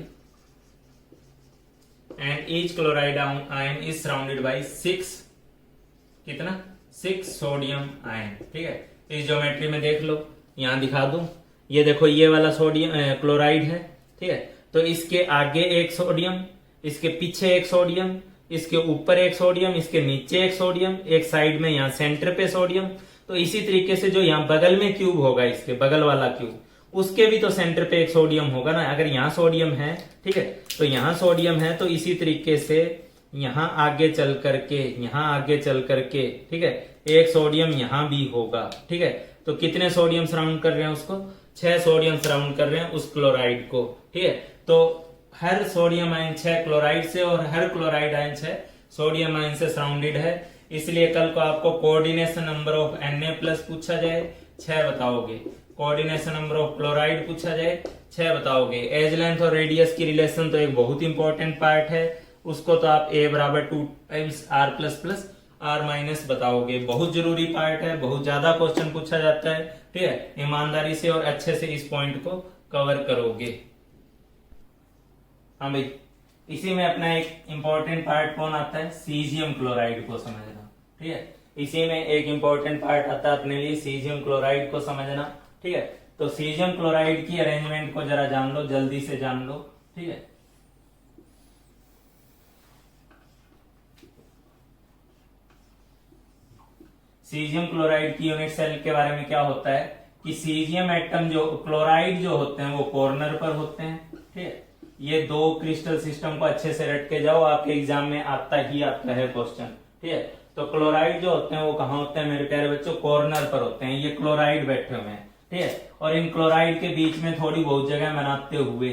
6 sodium ion, ठीक है। इस ज्योमेट्री में देख लो, यहां दिखा दूं, ये देखो ये वाला सोडियम क्लोराइड है, ठीक है। तो इसके आगे एक सोडियम, इसके पीछे एक सोडियम, इसके ऊपर एक सोडियम, इसके नीचे एक सोडियम, एक साइड में यहाँ सेंटर पे सोडियम। तो इसी तरीके से जो यहाँ बगल में क्यूब होगा, इसके बगल वाला क्यूब, उसके भी तो सेंटर पे एक सोडियम होगा ना। अगर यहाँ सोडियम है, ठीक है, तो यहाँ सोडियम है, तो इसी तरीके से यहाँ आगे चल करके, ठीक है, एक सोडियम यहाँ भी होगा, ठीक है। तो कितने सोडियम सराउंड कर रहे हैं उसको? 6 सोडियम सराउंड कर रहे हैं उस क्लोराइड को, ठीक है। तो हर सोडियम आयन 6 क्लोराइड से और हर क्लोराइड आयन 6 सोडियम आयन से सराउंडेड है। इसलिए कल को आपको कोऑर्डिनेशन नंबर ऑफ Na+ पूछा जाए, 6 बताओगे। कोऑर्डिनेशन नंबर ऑफ क्लोराइड पूछा जाए, 6 बताओगे। एज लेंथ और रेडियस की रिलेशन तो एक बहुत इंपॉर्टेंट पार्ट है, उसको तो आप A बराबर 2 times R plus R minus बताओगे। बहुत जरूरी पार्ट है, बहुत ज्यादा क्वेश्चन पूछा जाता है, ठीक है। ईमानदारी से और अच्छे से इस पॉइंट को कवर करोगे। हाँ भाई, इसी में अपना एक इंपॉर्टेंट पार्ट कौन आता है? सीजियम क्लोराइड को समझना। ठीक है। इसी में एक इंपॉर्टेंट पार्ट आता है अपने लिए सीजियम क्लोराइड को समझना, ठीक है। तो सीजियम क्लोराइड की अरेंजमेंट को जरा जान लो, जल्दी से जान लो, ठीक है। सीजियम क्लोराइड की यूनिट सेल के बारे में क्या होता है कि सीजियम एटम जो क्लोराइड जो होते हैं वो कॉर्नर पर होते हैं, ठीक है। ये दो क्रिस्टल सिस्टम को अच्छे से रट के जाओ, आपके एग्जाम में आता है क्वेश्चन, ठीक है। तो क्लोराइड जो होते हैं वो कहाँ होते हैं मेरे प्यारे बच्चों, कॉर्नर पर होते हैं। ये क्लोराइड बैठे हुए हैं, ठीक है। और इन क्लोराइड के बीच में थोड़ी बहुत जगह बनाते हुए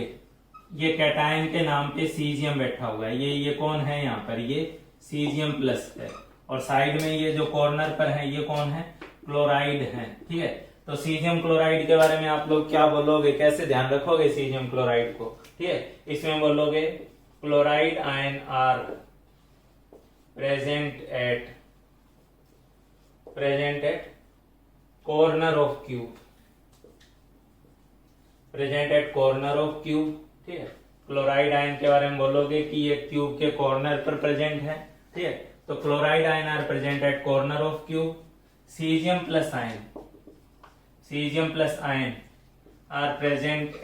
ये कैटायन के नाम पे सीजियम बैठा हुआ है। ये कौन है यहाँ पर, ये सीजियम प्लस है। और साइड में ये जो कॉर्नर पर है ये कौन है, क्लोराइड है, ठीक है। तो सीजियम क्लोराइड के बारे में आप लोग क्या बोलोगे, कैसे ध्यान रखोगे सीजियम क्लोराइड को, ठीक है। इसमें बोलोगे chloride ion are present at corner of cube, present at corner of cube, ठीक है। क्लोराइड आयन के बारे में बोलोगे कि ये क्यूब के कॉर्नर पर प्रेजेंट है, ठीक है। तो chloride ion are present at corner of cube. Caesium plus ion are present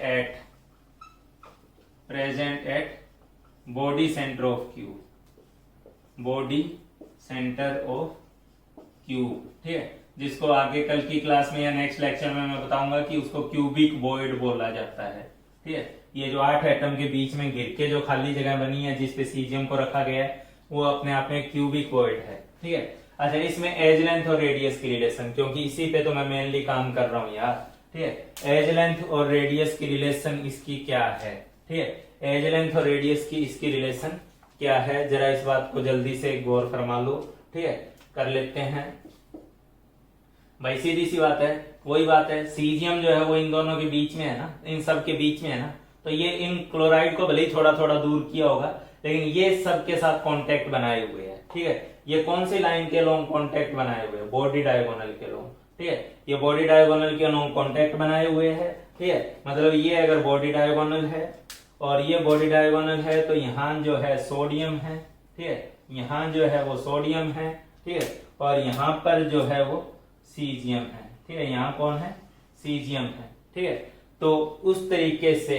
at body centre of cube, ठीक है। जिसको आगे कल की क्लास में या नेक्स्ट लेक्चर में मैं बताऊंगा कि उसको क्यूबिक वॉइड बोला जाता है, ठीक है। ये जो 8 एटम के बीच में घिर के जो खाली जगह बनी है जिसपे सीजियम को रखा गया है वो अपने आप में क्यूबिक वॉइड है, ठीक है। अच्छा, इसमें एज लेंथ और रेडियस की रिलेशन, क्योंकि इसी पे तो मैं मेनली काम कर रहा हूँ यार, ठीक है। एज लेंथ और रेडियस की रिलेशन इसकी क्या है, ठीक है। एज लेंथ और रेडियस की इसकी रिलेशन क्या है, जरा इस बात को जल्दी से गौर फरमा लो, ठीक है। कर लेते हैं भाई, सीधी सी बात है, वही बात है। सीजियम जो है वो इन दोनों के बीच में है ना, इन सब के बीच में है ना। तो ये इन क्लोराइड को भले ही थोड़ा थोड़ा दूर किया होगा, लेकिन ये सब के साथ कांटेक्ट बनाए हुए है, ठीक है। ये कौन सी लाइन के लॉन्ग कांटेक्ट बनाए हुए हैं, बॉडी डायगोनल के लॉन्ग, ठीक है। ये बॉडी डायगोनल के लॉन्ग कांटेक्ट बनाए हुए हैं, ठीक है। मतलब ये अगर बॉडी डायगोनल है और ये बॉडी डायगोनल है तो यहाँ जो है सोडियम है, ठीक है। यहाँ जो है वो सोडियम है, ठीक है। और यहाँ पर जो है वो सीजियम है, ठीक है। यहाँ कौन है, सीजियम है, ठीक है। तो उस तरीके से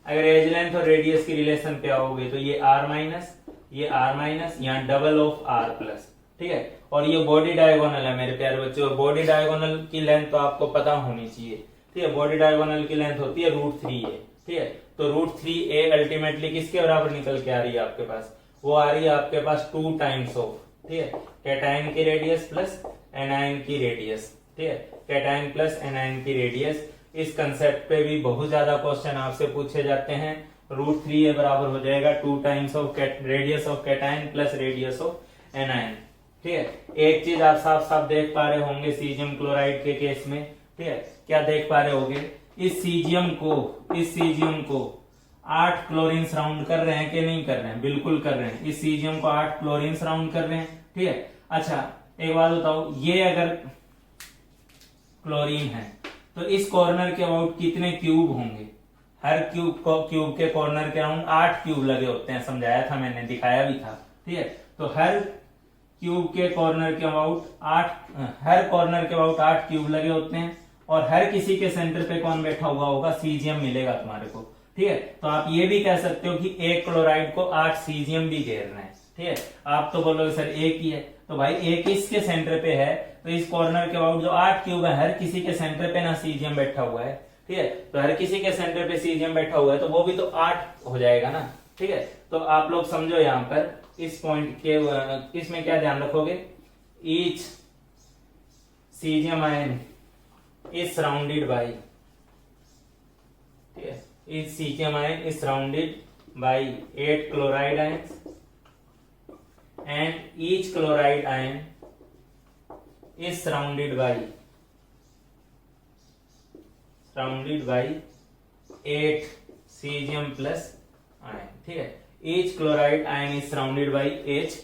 अगर एज लेंथ और रेडियस की रिलेशन पे आओगे तो ये R माइनस, ये R माइनस, यहाँ डबल ऑफ R प्लस, ठीक है। और ये बॉडी डायगोनल है मेरे प्यारे बच्चों, और बॉडी डायगोनल की लेंथ तो आपको पता होनी चाहिए, ठीक है। बॉडी डायगोनल की लेंथ होती है √3a, ठीक है। तो √3a अल्टीमेटली किसके बराबर निकल के आ रही है आपके पास, वो आ रही है आपके पास 2 टाइम्स ऑफ, ठीक है, कैटायन की रेडियस प्लस एनायन की रेडियस, ठीक है। कैटायन प्लस एनायन की रेडियस, इस कंसेप्ट पे भी बहुत ज्यादा क्वेश्चन आपसे पूछे जाते हैं। √3a बराबर हो जाएगा 2 times of radius of cation plus radius of anion, ठीक है। एक चीज आप साफ साफ देख पा रहे होंगे सीजियम क्लोराइड के केस में, ठीक है। क्या देख पा रहे होंगे, इस सीजियम को 8 क्लोरीन राउंड कर रहे हैं कि नहीं कर रहे हैं, बिल्कुल कर रहे हैं। इस सीजियम को 8 क्लोरीन राउंड कर रहे हैं, ठीक है। अच्छा, एक बात बताओ, ये अगर क्लोरीन है तो इस कॉर्नर के अबाउट कितने क्यूब होंगे, हर क्यूब के कॉर्नर के अराउंड 8 क्यूब लगे होते हैं, समझाया था मैंने, दिखाया भी था, ठीक है। तो हर क्यूब के कॉर्नर के अबाउट 8 क्यूब लगे होते हैं, और हर किसी के सेंटर पे कौन बैठा हुआ होगा, सीजियम मिलेगा तुम्हारे को, ठीक है। तो आप ये भी कह सकते हो कि एक क्लोराइड को 8 सीजियम भी घेर रहे हैं, ठीक है। आप तो बोलोगे सर एक ही है, तो भाई एक इसके सेंटर पे है, तो इस कॉर्नर के अबाउट जो 8 क्यूब है, हर किसी के सेंटर पे ना सीजियम बैठा हुआ है, ठीक है। तो हर किसी के सेंटर पे सीजियम बैठा हुआ है, तो वो भी तो 8 हो जाएगा ना, ठीक है। तो आप लोग समझो यहाँ पर इस पॉइंट के, इसमें क्या ध्यान रखोगे, each caesium ion is surrounded by, ठीक है, each caesium ion is surrounded by 8 chloride ions, and each chloride ion is surrounded by 8 cesium plus ion, ठीक है। each chloride ion is surrounded by 8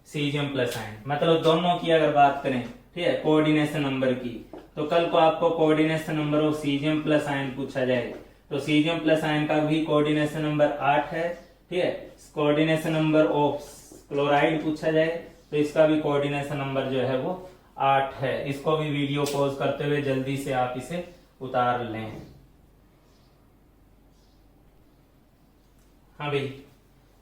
cesium plus ion। मतलब दोनों की अगर बात करें, ठीक है, कोऑर्डिनेशन नंबर की, तो कल को आपको coordination number of caesium plus ion पूछा जाए, तो सीजियम प्लस आयन का भी कोऑर्डिनेशन नंबर 8 है, ठीक है। कोऑर्डिनेशन नंबर ऑफ क्लोराइड पूछा जाए तो इसका भी कोऑर्डिनेशन नंबर जो है वो 8 है। इसको भी वीडियो पॉज करते हुए जल्दी से आप इसे उतार लें। हाँ भाई,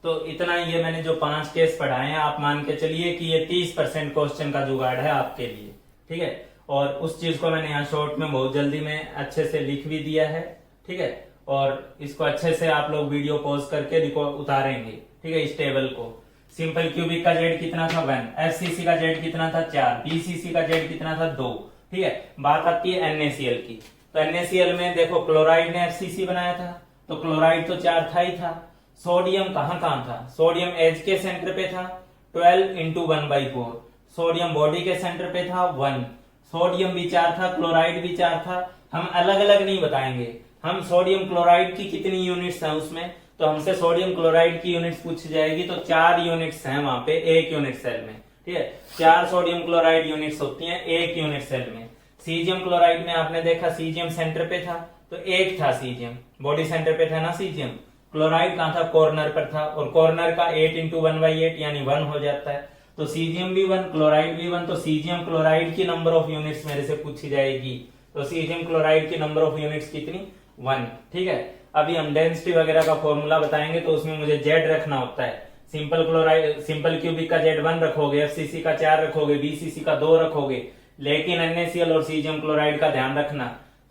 तो इतना ये मैंने जो 5 केस पढ़ाए हैं, आप मान के चलिए कि ये 30% क्वेश्चन का जुगाड़ है आपके लिए, ठीक है। और उस चीज को मैंने यहाँ शॉर्ट में बहुत जल्दी में अच्छे से लिख भी दिया है, ठीक है। और इसको अच्छे से आप लोग वीडियो पॉज करके उतारेंगे, ठीक है, इस टेबल को। सिंपल क्यूबिक का जेड कितना था 1, एफसीसी का जेड कितना था 4, बीसीसी का जेड कितना था 2, ठीक है। बात आती है NaCl की, तो NaCl में देखो क्लोराइड ने एफसीसी बनाया था, तो क्लोराइड तो 4 था ही था। सोडियम कहां था, सोडियम एज के सेंटर पे था, 12 इंटू 1/4। सोडियम बॉडी के सेंटर पे था 1। सोडियम भी 4 था, क्लोराइड भी 4 था। हम अलग अलग नहीं बताएंगे, हम सोडियम क्लोराइड की कितनी यूनिट्स हैं उसमें, तो हमसे सोडियम क्लोराइड की यूनिट्स पूछ जाएगी, तो 4 यूनिट्स हैं वहां पे एक यूनिट सेल में, ठीक है। 4 सोडियम क्लोराइड यूनिट्स होती हैं एक यूनिट सेल में। सीजियम क्लोराइड में आपने देखा सीजियम सेंटर पे था, तो एक था सीजियम, बॉडी सेंटर पे था ना सीजियम। क्लोराइड कहां था, कॉर्नर पर था, और कॉर्नर का 8 इंटू 1/8 यानी 1 हो जाता है। तो सीजियम भी 1, क्लोराइड भी 1, तो सीजियम क्लोराइड की नंबर ऑफ यूनिट्स मेरे से पूछी जाएगी, तो सीजियम क्लोराइड की नंबर ऑफ यूनिट्स कितनी, 1, ठीक है। अभी हम डेंसिटी वगैरह का फॉर्मूला बताएंगे, तो उसमें मुझे जेड रखना होता है। सिंपल क्यूबिक का जेड 1 रखोगे, एफसीसी का 4 रखोगे, बीसीसी का 2 रखोगे, लेकिन NaCl और सीजियम क्लोराइड का ध्यान रखना,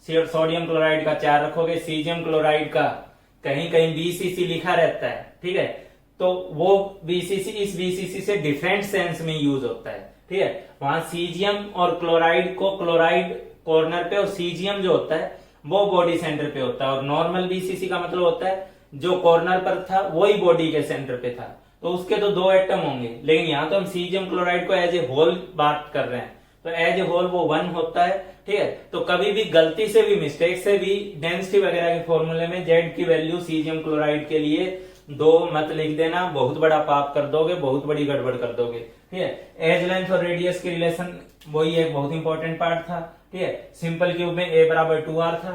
सोडियम क्लोराइड का 4 रखोगे, सीजियम क्लोराइड का कहीं कहीं बीसीसी लिखा रहता है, ठीक है। तो वो बीसीसी इस बीसीसी से डिफरेंट सेंस में यूज होता है, ठीक है। वहां सीजियम और क्लोराइड को क्लोराइड कॉर्नर पे और सीजियम जो होता है वो बॉडी सेंटर पे होता है, और नॉर्मल बीसीसी का मतलब होता है जो कॉर्नर पर था वही बॉडी के सेंटर पे था, तो उसके तो 2 एटम होंगे। लेकिन यहाँ तो हम सीजियम क्लोराइड को एज ए होल बात कर रहे हैं, तो एज ए होल वो 1 होता है, ठीक है। तो कभी भी गलती से भी मिस्टेक से भी डेंसिटी वगैरह के फॉर्मूले में जेड की वैल्यू सीजियम क्लोराइड के लिए 2 मत लिख देना, बहुत बड़ा पाप कर दोगे, बहुत बड़ी गड़बड़ कर दोगे, ठीक है। एज लेंथ और रेडियस के रिलेशन वही एक बहुत इंपॉर्टेंट पार्ट था, ठीक है। सिंपल क्यूब में a बराबर 2r था,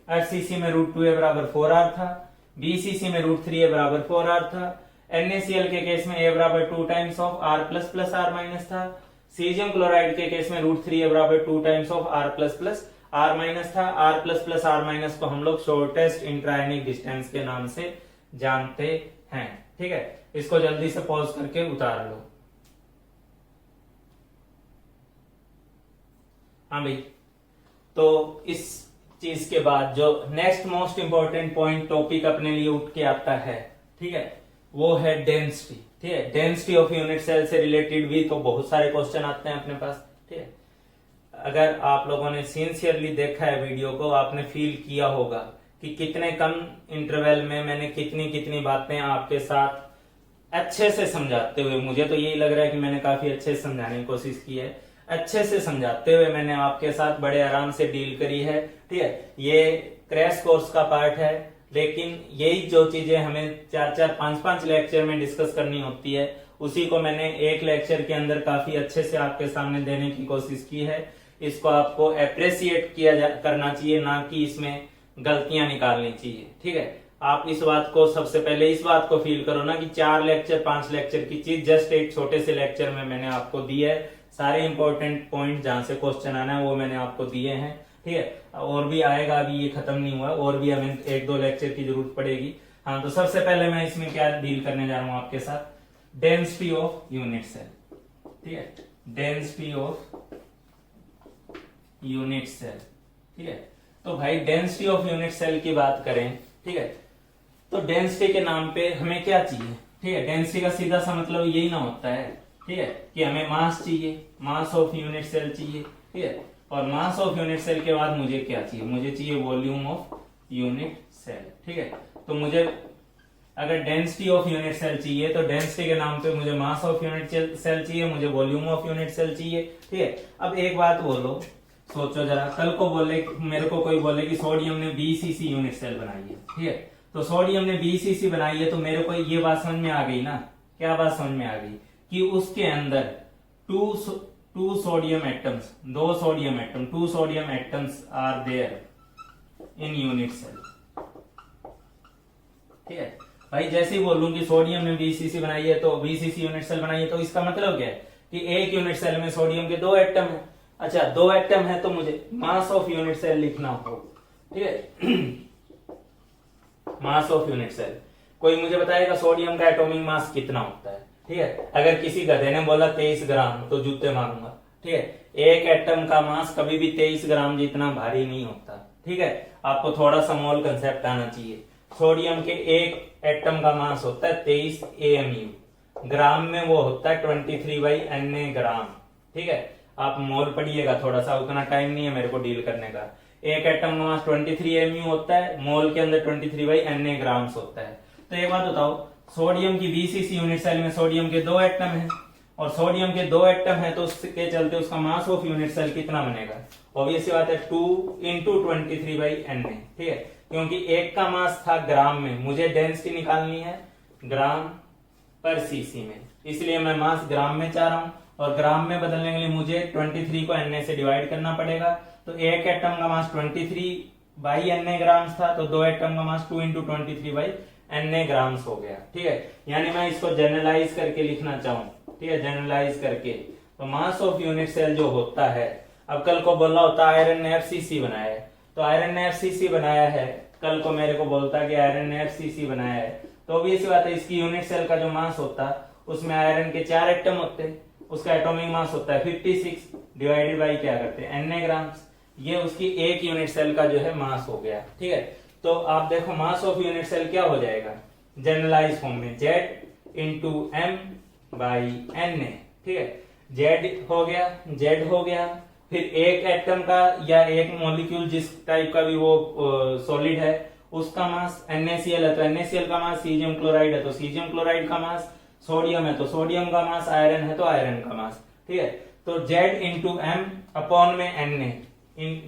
एफसीसी में √2a बराबर 4r था, बीसीसी में √3a बराबर 4r था, NaCl के केस में a बराबर 2 times of r plus plus r minus था, सीजियम क्लोराइड के केस में √3a बराबर 2 times of r plus plus r minus था। r plus plus r minus को हम लोग शॉर्टेस्ट इंट्रायनिक डिस्टेंस के नाम से जानते हैं, ठीक है। इसको जल्दी से पॉज करके उतार लो। हाँ भाई, तो इस चीज के बाद जो next most important point topic अपने लिए उठ के आता है, ठीक है, वो है डेंसिटी, ठीक है। डेंसिटी ऑफ यूनिट सेल से रिलेटेड भी तो बहुत सारे क्वेश्चन आते हैं अपने पास, ठीक है। अगर आप लोगों ने सिंसियरली देखा है वीडियो को, आपने फील किया होगा कि कितने कम इंटरवल में मैंने कितनी कितनी बातें आपके साथ अच्छे से समझाते हुए, मुझे तो यही लग रहा है कि मैंने काफी अच्छे से समझाने की कोशिश की है, अच्छे से समझाते हुए मैंने आपके साथ बड़े आराम से डील करी है, ठीक है। ये क्रैश कोर्स का पार्ट है, लेकिन यही जो चीजें हमें 4-4, 5-5 लेक्चर में डिस्कस करनी होती है, उसी को मैंने एक लेक्चर के अंदर काफी अच्छे से आपके सामने देने की कोशिश की है। इसको आपको अप्रिसिएट करना चाहिए, ना कि इसमें गलतियां निकालनी चाहिए, ठीक है। आप इस बात को सबसे पहले इस बात को फील करो ना कि 4 लेक्चर 5 लेक्चर की चीज जस्ट एक छोटे से लेक्चर में मैंने आपको दी है। सारे इंपॉर्टेंट पॉइंट जहां से क्वेश्चन आना है वो मैंने आपको दिए हैं, ठीक है। और भी आएगा, अभी ये खत्म नहीं हुआ, और भी हमें 1-2 लेक्चर की जरूरत पड़ेगी। हाँ, तो सबसे पहले मैं इसमें क्या डील करने जा रहा हूं आपके साथ, डेंसिटी ऑफ यूनिट सेल, ठीक है। डेंसिटी ऑफ यूनिट सेल, ठीक है। तो भाई डेंसिटी ऑफ यूनिट सेल की बात करें, ठीक है, तो डेंसिटी के नाम पे हमें क्या चाहिए, ठीक है। डेंसिटी का सीधा सा मतलब यही ना होता है, ठीक है, कि हमें मास चाहिए, मास ऑफ यूनिट सेल चाहिए, ठीक है। और मास ऑफ यूनिट सेल के बाद मुझे क्या चाहिए, मुझे चाहिए वॉल्यूम ऑफ यूनिट सेल, ठीक है। तो मुझे अगर डेंसिटी ऑफ यूनिट सेल चाहिए तो डेंसिटी के नाम पे मुझे मास ऑफ यूनिट सेल चाहिए, मुझे वॉल्यूम ऑफ यूनिट सेल चाहिए, ठीक है। अब एक बात बोलो, सोचो जरा, कल को मेरे को कोई बोले कि सोडियम ने बीसीसी यूनिट सेल बनाई है, ठीक है। तो सोडियम ने बीसीसी बनाई है, तो मेरे को ये बात समझ में आ गई ना, क्या बात समझ में आ गई, कि उसके अंदर 2 sodium atoms, 2 sodium atoms are there in unit cell, ठीक है। भाई जैसे ही बोलूं कि सोडियम ने बीसीसी बनाई है तो बीसीसी यूनिट सेल बनाई है, तो इसका मतलब क्या है कि एक यूनिट सेल में सोडियम के 2 एटम है। अच्छा 2 एटम है तो मुझे मास ऑफ यूनिट सेल लिखना होगा, ठीक है। मास ऑफ यूनिट सेल, कोई मुझे बताएगा सोडियम का एटॉमिक मास कितना होता है, ठीक है। अगर किसी गधे ने बोला 23 ग्राम तो जूते मारूंगा, ठीक है। एक एटम का मास कभी भी 23 ग्राम जितना भारी नहीं होता, ठीक है। आपको थोड़ा सा मोल कंसेप्ट आना चाहिए। सोडियम के एक एटम का मास होता है 23 AMU, ग्राम में वो होता है 23/Na ग्राम, ठीक है। आप मोल पढ़िएगा थोड़ा सा, उतना टाइम नहीं है मेरे को डील करने का। एक एटम का मास 23 AMU होता है, मोल के अंदर 23/Na ग्राम्स होता है। तो एक बात बताओ, सोडियम की BCC यूनिट सेल में सोडियम के 2 एटम हैं और सोडियम के 2 एटम है तो उसके चलते उसका मास ऑफ यूनिट सेल कितना बनेगा? ऑब्वियस बात है 2 × 23/Na, ठीक है। क्योंकि एक का मास था ग्राम में, मुझे डेंसिटी निकालनी है ग्राम पर सीसी में, इसलिए मैं मास ग्राम में चाह रहा हूं और ग्राम में बदलने के लिए मुझे 23 को Na से डिवाइड करना पड़ेगा। तो एक एटम का मास 23/Na ग्राम्स था, तो 2 एटम का मास 2 × 23/Na ग्राम्स हो गया, ठीक है। यानी मैं इसको जनरलाइज करके लिखना चाहूं, ठीक है, जनरलाइज करके, तो मास ऑफ यूनिट सेल जो होता है, अब कल को बोला होता आयरन ने FCC बनाया है, तो आयरन ने FCC बनाया है, कल को मेरे को बोलता कि आयरन ने FCC बनाया है, तो ऑब्वियस बात है इसकी यूनिट सेल का जो मास होता उसमें आयरन के 4 एटम होते हैं, उसका एटॉमिक मास होता है 56 डिवाइडेड बाई क्या करते हैं Na ग्राम्स, ये उसकी एक यूनिट सेल का जो है मास हो गया, ठीक है। तो आप देखो मास ऑफ यूनिट सेल क्या हो जाएगा जनरलाइज फॉर्म में, Z × M/Na, ठीक है। Z हो गया, फिर एक एटम का या एक मॉलिक्यूल जिस टाइप का भी वो सॉलिड है उसका मास, NaCl है तो NaCl का मास, सीजियम क्लोराइड है तो सीजियम क्लोराइड का मास, सोडियम है तो सोडियम का मास, आयरन है तो आयरन का मास, ठीक है। तो Z × M अपॉन में Na,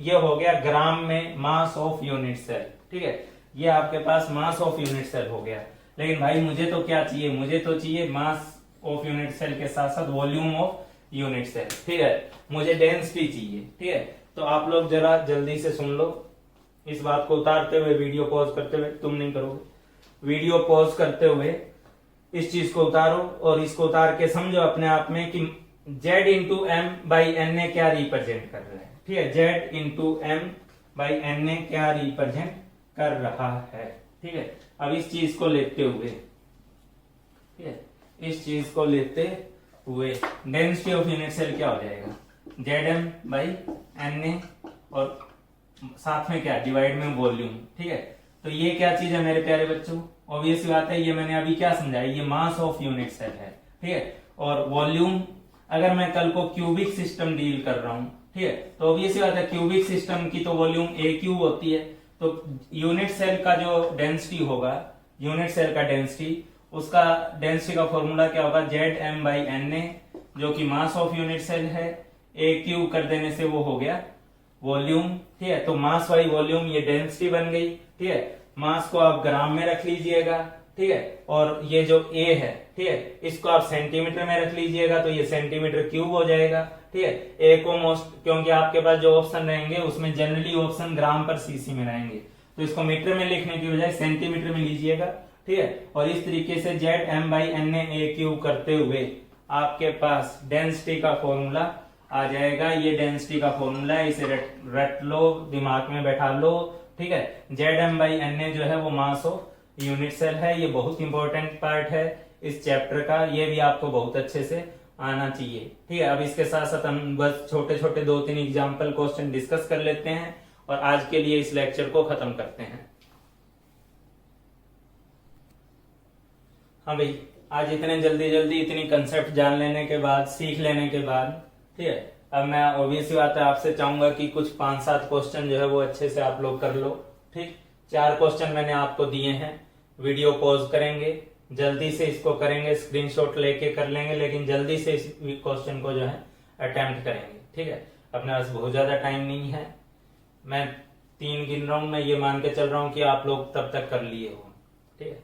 ये हो गया ग्राम में मास ऑफ यूनिट सेल, ठीक है। ये आपके पास मास ऑफ यूनिट सेल हो गया। लेकिन भाई मुझे तो क्या चाहिए, मुझे तो चाहिए मास ऑफ यूनिट सेल के साथ साथ वॉल्यूम ऑफ यूनिट सेल, ठीक है। मुझे डेंसिटी चाहिए, ठीक है। तो आप लोग जरा जल्दी से सुन लो, इस बात को उतारते हुए वीडियो पॉज करते हुए, तुम नहीं करोगे, वीडियो पॉज करते हुए इस चीज को उतारो और इसको उतार के समझो अपने आप में कि Z × M/Na क्या रिप्रेजेंट कर रहा है, ठीक है। Z × M/Na क्या रिप्रेजेंट कर रहा है, ठीक है। अब इस चीज को लेते हुए, ठीक है, इस चीज को लेते हुए डेंसिटी ऑफ यूनिट सेल क्या हो जाएगा Zm/Na और साथ में क्या डिवाइड में वॉल्यूम, ठीक है। तो ये क्या चीज है मेरे प्यारे बच्चों, ऑब्वियस बात है, ये मैंने अभी क्या समझाया, ये मास ऑफ यूनिट सेल है, ठीक है। और वॉल्यूम, अगर मैं कल को क्यूबिक सिस्टम डील कर रहा हूं, ठीक है, तो ऑब्वियस बात है क्यूबिक सिस्टम की तो वॉल्यूम A³ होती है, तो यूनिट सेल का जो डेंसिटी होगा, यूनिट सेल का डेंसिटी, उसका डेंसिटी का फॉर्मूला क्या होगा Zm/Na, जो कि मास ऑफ यूनिट सेल है, A³ कर देने से वो हो गया वॉल्यूम, ठीक है। तो मास बाई वॉल्यूम ये डेंसिटी बन गई, ठीक है। मास को आप ग्राम में रख लीजिएगा, ठीक है, और ये जो A है, ठीक है, इसको आप सेंटीमीटर में रख लीजिएगा तो ये सेंटीमीटर³ हो जाएगा, ठीक है। A को मोस्ट, क्योंकि आपके पास जो ऑप्शन रहेंगे उसमें जनरली ऑप्शन ग्राम पर सीसी में रहेंगे, तो इसको मीटर में लिखने की बजाय सेंटीमीटर में लीजिएगा, ठीक है। और इस तरीके से Zm/Na A³ करते हुए आपके पास डेंसिटी का फॉर्मूला आ जाएगा। ये डेंसिटी का फॉर्मूला है, इसे रट लो, दिमाग में बैठा लो, ठीक है। Zm/Na जो है वो मास ऑफ यूनिट सेल है, ये बहुत इंपॉर्टेंट पार्ट है इस चैप्टर का, ये भी आपको बहुत अच्छे से आना चाहिए, ठीक है। अब इसके साथ साथ हम बस छोटे छोटे 2-3 एग्जाम्पल क्वेश्चन डिस्कस कर लेते हैं और आज के लिए इस लेक्चर को खत्म करते हैं। हाँ भाई, आज इतने जल्दी इतनी कंसेप्ट जान लेने के बाद, सीख लेने के बाद, ठीक है, अब मैं ऑब्वियस बात है आपसे चाहूंगा कि कुछ 5-7 क्वेश्चन जो है वो अच्छे से आप लोग कर लो, ठीक। 4 क्वेश्चन मैंने आपको दिए हैं, वीडियो पॉज करेंगे, जल्दी से इसको करेंगे, स्क्रीनशॉट लेके कर लेंगे, लेकिन जल्दी से इस क्वेश्चन को जो है अटेम्प्ट करेंगे, ठीक है। अपने पास बहुत ज्यादा टाइम नहीं है, मैं 3 गिन रहा हूं, मैं ये मान के चल रहा हूं कि आप लोग तब तक कर लिए हो, ठीक है।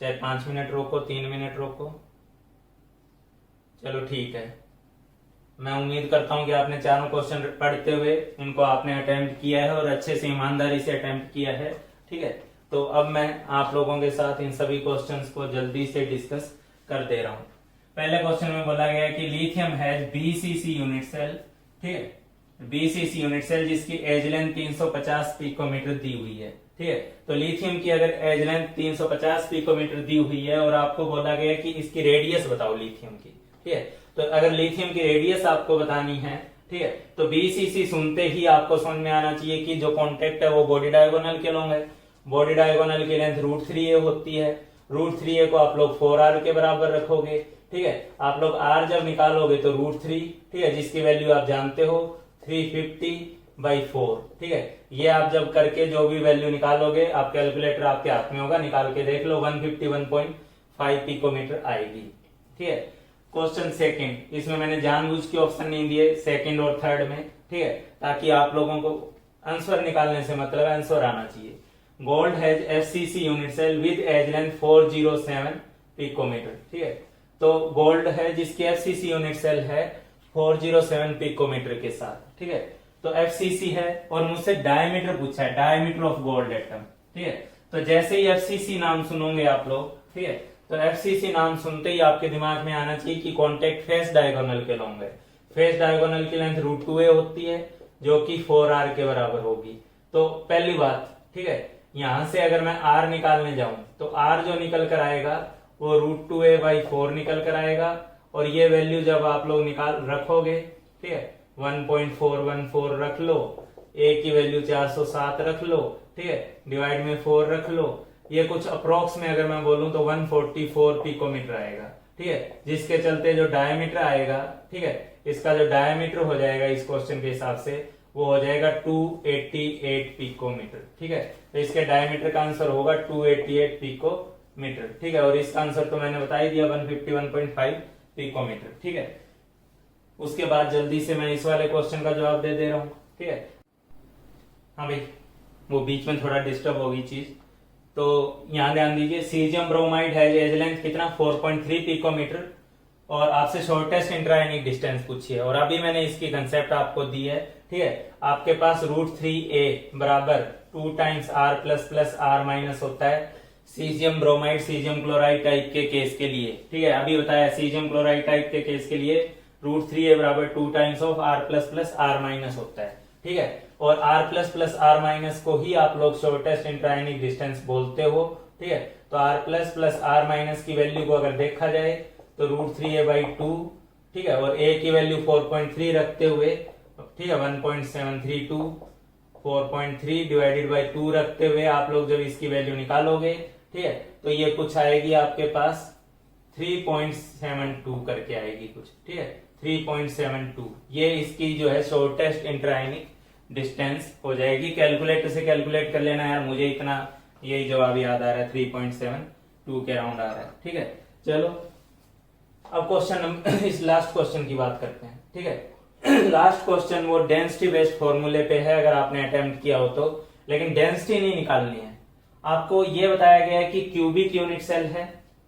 चाहे 5 मिनट रोको, 3 मिनट रोको, चलो ठीक है। मैं उम्मीद करता हूं कि आपने चारों क्वेश्चन पढ़ते हुए इनको आपने अटेम्प्ट किया है और अच्छे से ईमानदारी से अटेम्प्ट किया है, ठीक है। तो अब मैं आप लोगों के साथ इन सभी क्वेश्चंस को जल्दी से डिस्कस कर दे रहा हूं। पहले क्वेश्चन में बोला गया कि lithium has BCC unit cell, ठीक है, बीसीसी यूनिट सेल जिसकी एज लेंथ 350 पिकोमीटर दी हुई है, ठीक है। तो लिथियम की अगर एज लेंथ 350 पिकोमीटर दी हुई है और आपको बोला गया कि इसकी रेडियस बताओ लिथियम की, ठीक है। तो अगर लिथियम की रेडियस आपको बतानी है, ठीक है, तो बीसीसी सुनते ही आपको समझ में आना चाहिए कि जो कॉन्टेक्ट है वो बॉडी डायगोनल के लॉन्ग है। बॉडी डायगोनल की लेंथ √3a होती है। √3a को आप लोग 4r के बराबर रखोगे, ठीक है। आप लोग r जब निकालोगे तो √3, ठीक है, जिसकी वैल्यू आप जानते हो 350/4, ठीक है। ये आप जब करके जो भी वैल्यू निकालोगे, आप कैलकुलेटर आपके हाथ में होगा, निकाल के देख लो, 151.5 पिकोमीटर आएगी, ठीक है। क्वेश्चन सेकंड, इसमें मैंने जानबूझ के ऑप्शन नहीं दिए सेकंड और थर्ड में, ठीक है, ताकि आप लोगों को आंसर निकालने से मतलब आंसर आना चाहिए। Gold has FCC unit cell with edge length 407 picometre, ठीक है। तो गोल्ड है जिसकी एफसीसी यूनिट सेल है 407 पिकोमीटर के साथ, ठीक है। तो एफसीसी है और मुझसे डायमीटर पूछा है, डायमीटर ऑफ गोल्ड एटम, ठीक है। तो जैसे ही एफसीसी नाम सुनोगे आप लोग, ठीक है, तो एफसीसी नाम सुनते ही आपके दिमाग में आना चाहिए कि कॉन्टेक्ट फेस डायगोनल के लॉन्ग है। फेस डायगोनल की लेंथ √2a होती है जो कि 4r के बराबर होगी। तो पहली बात, ठीक है, यहां से अगर मैं r निकालने जाऊं तो r जो निकल कर आएगा वो √2a/4 निकल कर आएगा, और ये वैल्यू जब आप लोग निकाल रखोगे, ठीक है, 1.414 रख लो, a की वैल्यू 407 रख लो, ठीक है, डिवाइड में 4 रख लो, ये कुछ अप्रोक्स में अगर मैं बोलूं तो 144 पिकोमीटर आएगा, ठीक है। जिसके चलते जो डायमीटर आएगा, ठीक है, इसका जो डायमीटर हो जाएगा इस क्वेश्चन के हिसाब से वो हो जाएगा 288 पिकोमीटर, ठीक है। तो इसके डायमीटर का आंसर होगा 288 पिकोमीटर, ठीक है। और इसका आंसर तो मैंने बता ही दिया 151.5 पिकोमीटर, ठीक है। उसके बाद जल्दी से मैं इस वाले क्वेश्चन का जवाब दे दे रहा हूं, ठीक है। हाँ भाई, वो बीच में थोड़ा डिस्टर्ब होगी चीज, तो यहां ध्यान दीजिए। सीजियम ब्रोमाइड है एज लेंथ कितना 4.3 पिकोमीटर, और आपसे शॉर्टेस्ट इंट्रायनिक डिस्टेंस पूछी है, और अभी मैंने इसकी कंसेप्ट आपको दी है, ठीक है। आपके पास √3a बराबर 2 टाइम्स r++r- होता है caesium bromide caesium chloride type के केस के लिए, ठीक है। अभी बताया सीजियम क्लोराइड टाइप के केस के लिए √3a बराबर 2 टाइम्स ऑफ r++r- होता है, ठीक है। और r++r- को ही आप लोग शॉर्टेस्ट इंट्रायनिक डिस्टेंस बोलते हो, ठीक है। तो r++r- की वैल्यू को अगर देखा जाए तो √3a/2, ठीक है, और a की वैल्यू 4.3 रखते हुए, ठीक है, 1.732 4.3 डिवाइडेड बाई 2 रखते हुए आप लोग जब इसकी वैल्यू निकालोगे, ठीक है, तो ये कुछ आएगी आपके पास 3.72 करके आएगी कुछ, ठीक है, 3.72। ये इसकी जो है शॉर्टेस्ट इंट्रायनिक डिस्टेंस हो जाएगी। कैलकुलेटर से कैलकुलेट कर लेना यार, मुझे इतना यही जवाब याद आ रहा है, 3.72 के अराउंड आ रहा है, ठीक है। चलो अब क्वेश्चन इस लास्ट क्वेश्चन की बात करते हैं, ठीक है। लास्ट क्वेश्चन वो डेंसिटी बेस्ड फॉर्मूले पे है, अगर आपने अटेम्प्ट किया हो तो, लेकिन डेंसिटी नहीं निकालनी है आपको। ये बताया गया है कि क्यूबिक यूनिट सेल है,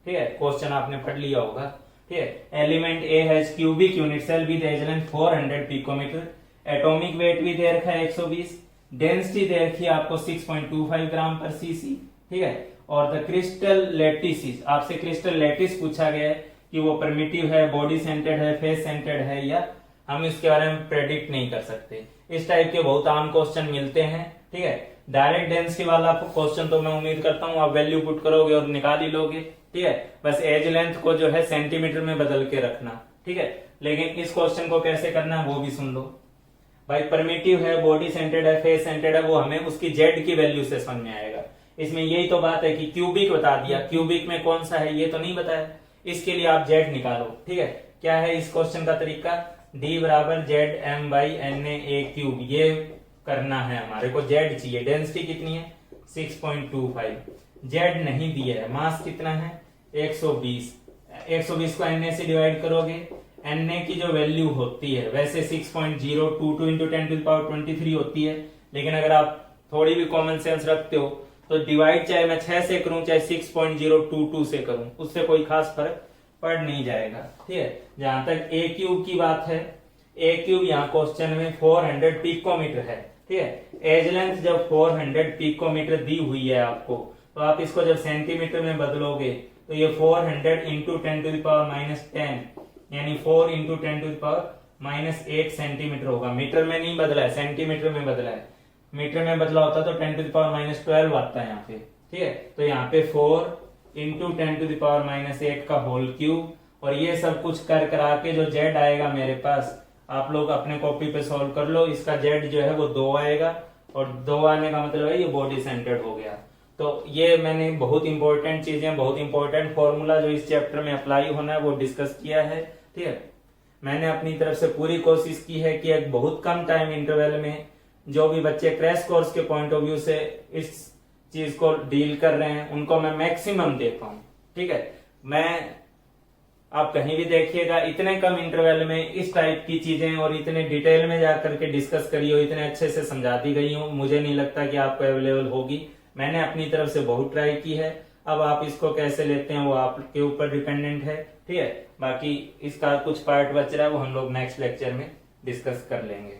ठीक है, क्वेश्चन आपने पढ़ लिया होगा, ठीक है। Element A has cubic unit cell with edge length 400 picometre, atomic weight भी दे रखा है 120, डेंसिटी दे रखी है आपको 6.25 ग्राम पर सीसी, ठीक है। और द क्रिस्टल लैटिस, आपसे क्रिस्टल लैटिस पूछा गया है कि वो परमिटिव है, बॉडी सेंटर्ड है, फेस सेंटर्ड है, या हम इसके बारे में प्रेडिक्ट नहीं कर सकते। इस टाइप के बहुत आम क्वेश्चन मिलते हैं, ठीक है। डायरेक्ट डेंसिटी वाला क्वेश्चन तो मैं उम्मीद करता हूँ आप वैल्यू पुट करोगे और निकाल ही लोगे, ठीक है। बस एज लेंथ को जो है सेंटीमीटर में बदल के रखना, ठीक है। लेकिन इस क्वेश्चन को कैसे करना है वो भी सुन लो भाई। परमिटिव है, बॉडी सेंटर्ड है, फेस सेंटर्ड है, वो हमें उसकी जेड की वैल्यू से समझ में आएगा। इसमें यही तो बात है कि क्यूबिक बता दिया, क्यूबिक में कौन सा है ये तो नहीं बताया, इसके लिए आप जेड निकालो, ठीक है। क्या है इस क्वेश्चन का तरीका, d बराबर ZM/NA³ ये करना है हमारे को। जेड चाहिए, डेंसिटी कितनी है 6.25, जेड नहीं दिया है। मास कितना है 120, 120 को Na से डिवाइड करोगे, Na की जो वैल्यू होती है वैसे 6.022 × 10⁻23 होती है, लेकिन अगर आप थोड़ी भी कॉमन सेंस रखते हो तो डिवाइड चाहे मैं 6 से करूं चाहे 6.022 से करूं, उससे कोई खास फर्क पड़ नहीं जाएगा, ठीक है। जहां तक a³ की बात है, a³ यहाँ क्वेश्चन में 400 पिकोमीटर है, ठीक है। एज लेंथ जब 400 पिकोमीटर दी हुई है आपको, तो आप इसको जब सेंटीमीटर में बदलोगे तो ये 400 इंटू 10⁻⁻10 यानी 4 इंटू 10⁻⁻8 सेंटीमीटर होगा। मीटर में नहीं बदला है, सेंटीमीटर में बदला है। मीटर में बदला होता तो 10⁻12 आता है यहाँ पे, ठीक है। तो यहाँ पे 4 इंटू 10⁻⁻8 का होल क्यूब, और ये सब कुछ कर करा के जो जेड आएगा मेरे पास, आप लोग अपने कॉपी पे सॉल्व कर लो। इसका जेड जो है वो 2 आएगा, और 2 आने का मतलब है ये बॉडी सेंटर्ड हो गया। तो ये मैंने बहुत इंपॉर्टेंट चीजें, बहुत इंपॉर्टेंट फॉर्मूला जो इस चैप्टर में अप्लाई होना है वो डिस्कस किया है, ठीक है। मैंने अपनी तरफ से पूरी कोशिश की है कि एक बहुत कम टाइम इंटरवल में जो भी बच्चे क्रैश कोर्स के पॉइंट ऑफ व्यू से इस चीज को डील कर रहे हैं उनको मैं मैक्सिमम दे पाऊं, ठीक है। मैं आप कहीं भी देखिएगा इतने कम इंटरवल में इस टाइप की चीजें और इतने डिटेल में जाकर के डिस्कस करी हो, इतने अच्छे से समझा दी गई हो, मुझे नहीं लगता कि आपको अवेलेबल होगी। मैंने अपनी तरफ से बहुत ट्राई की है। अब आप इसको कैसे लेते हैं वो आपके ऊपर डिपेंडेंट है, ठीक है। बाकी इसका कुछ पार्ट बच रहा है वो हम लोग नेक्स्ट लेक्चर में डिस्कस कर लेंगे।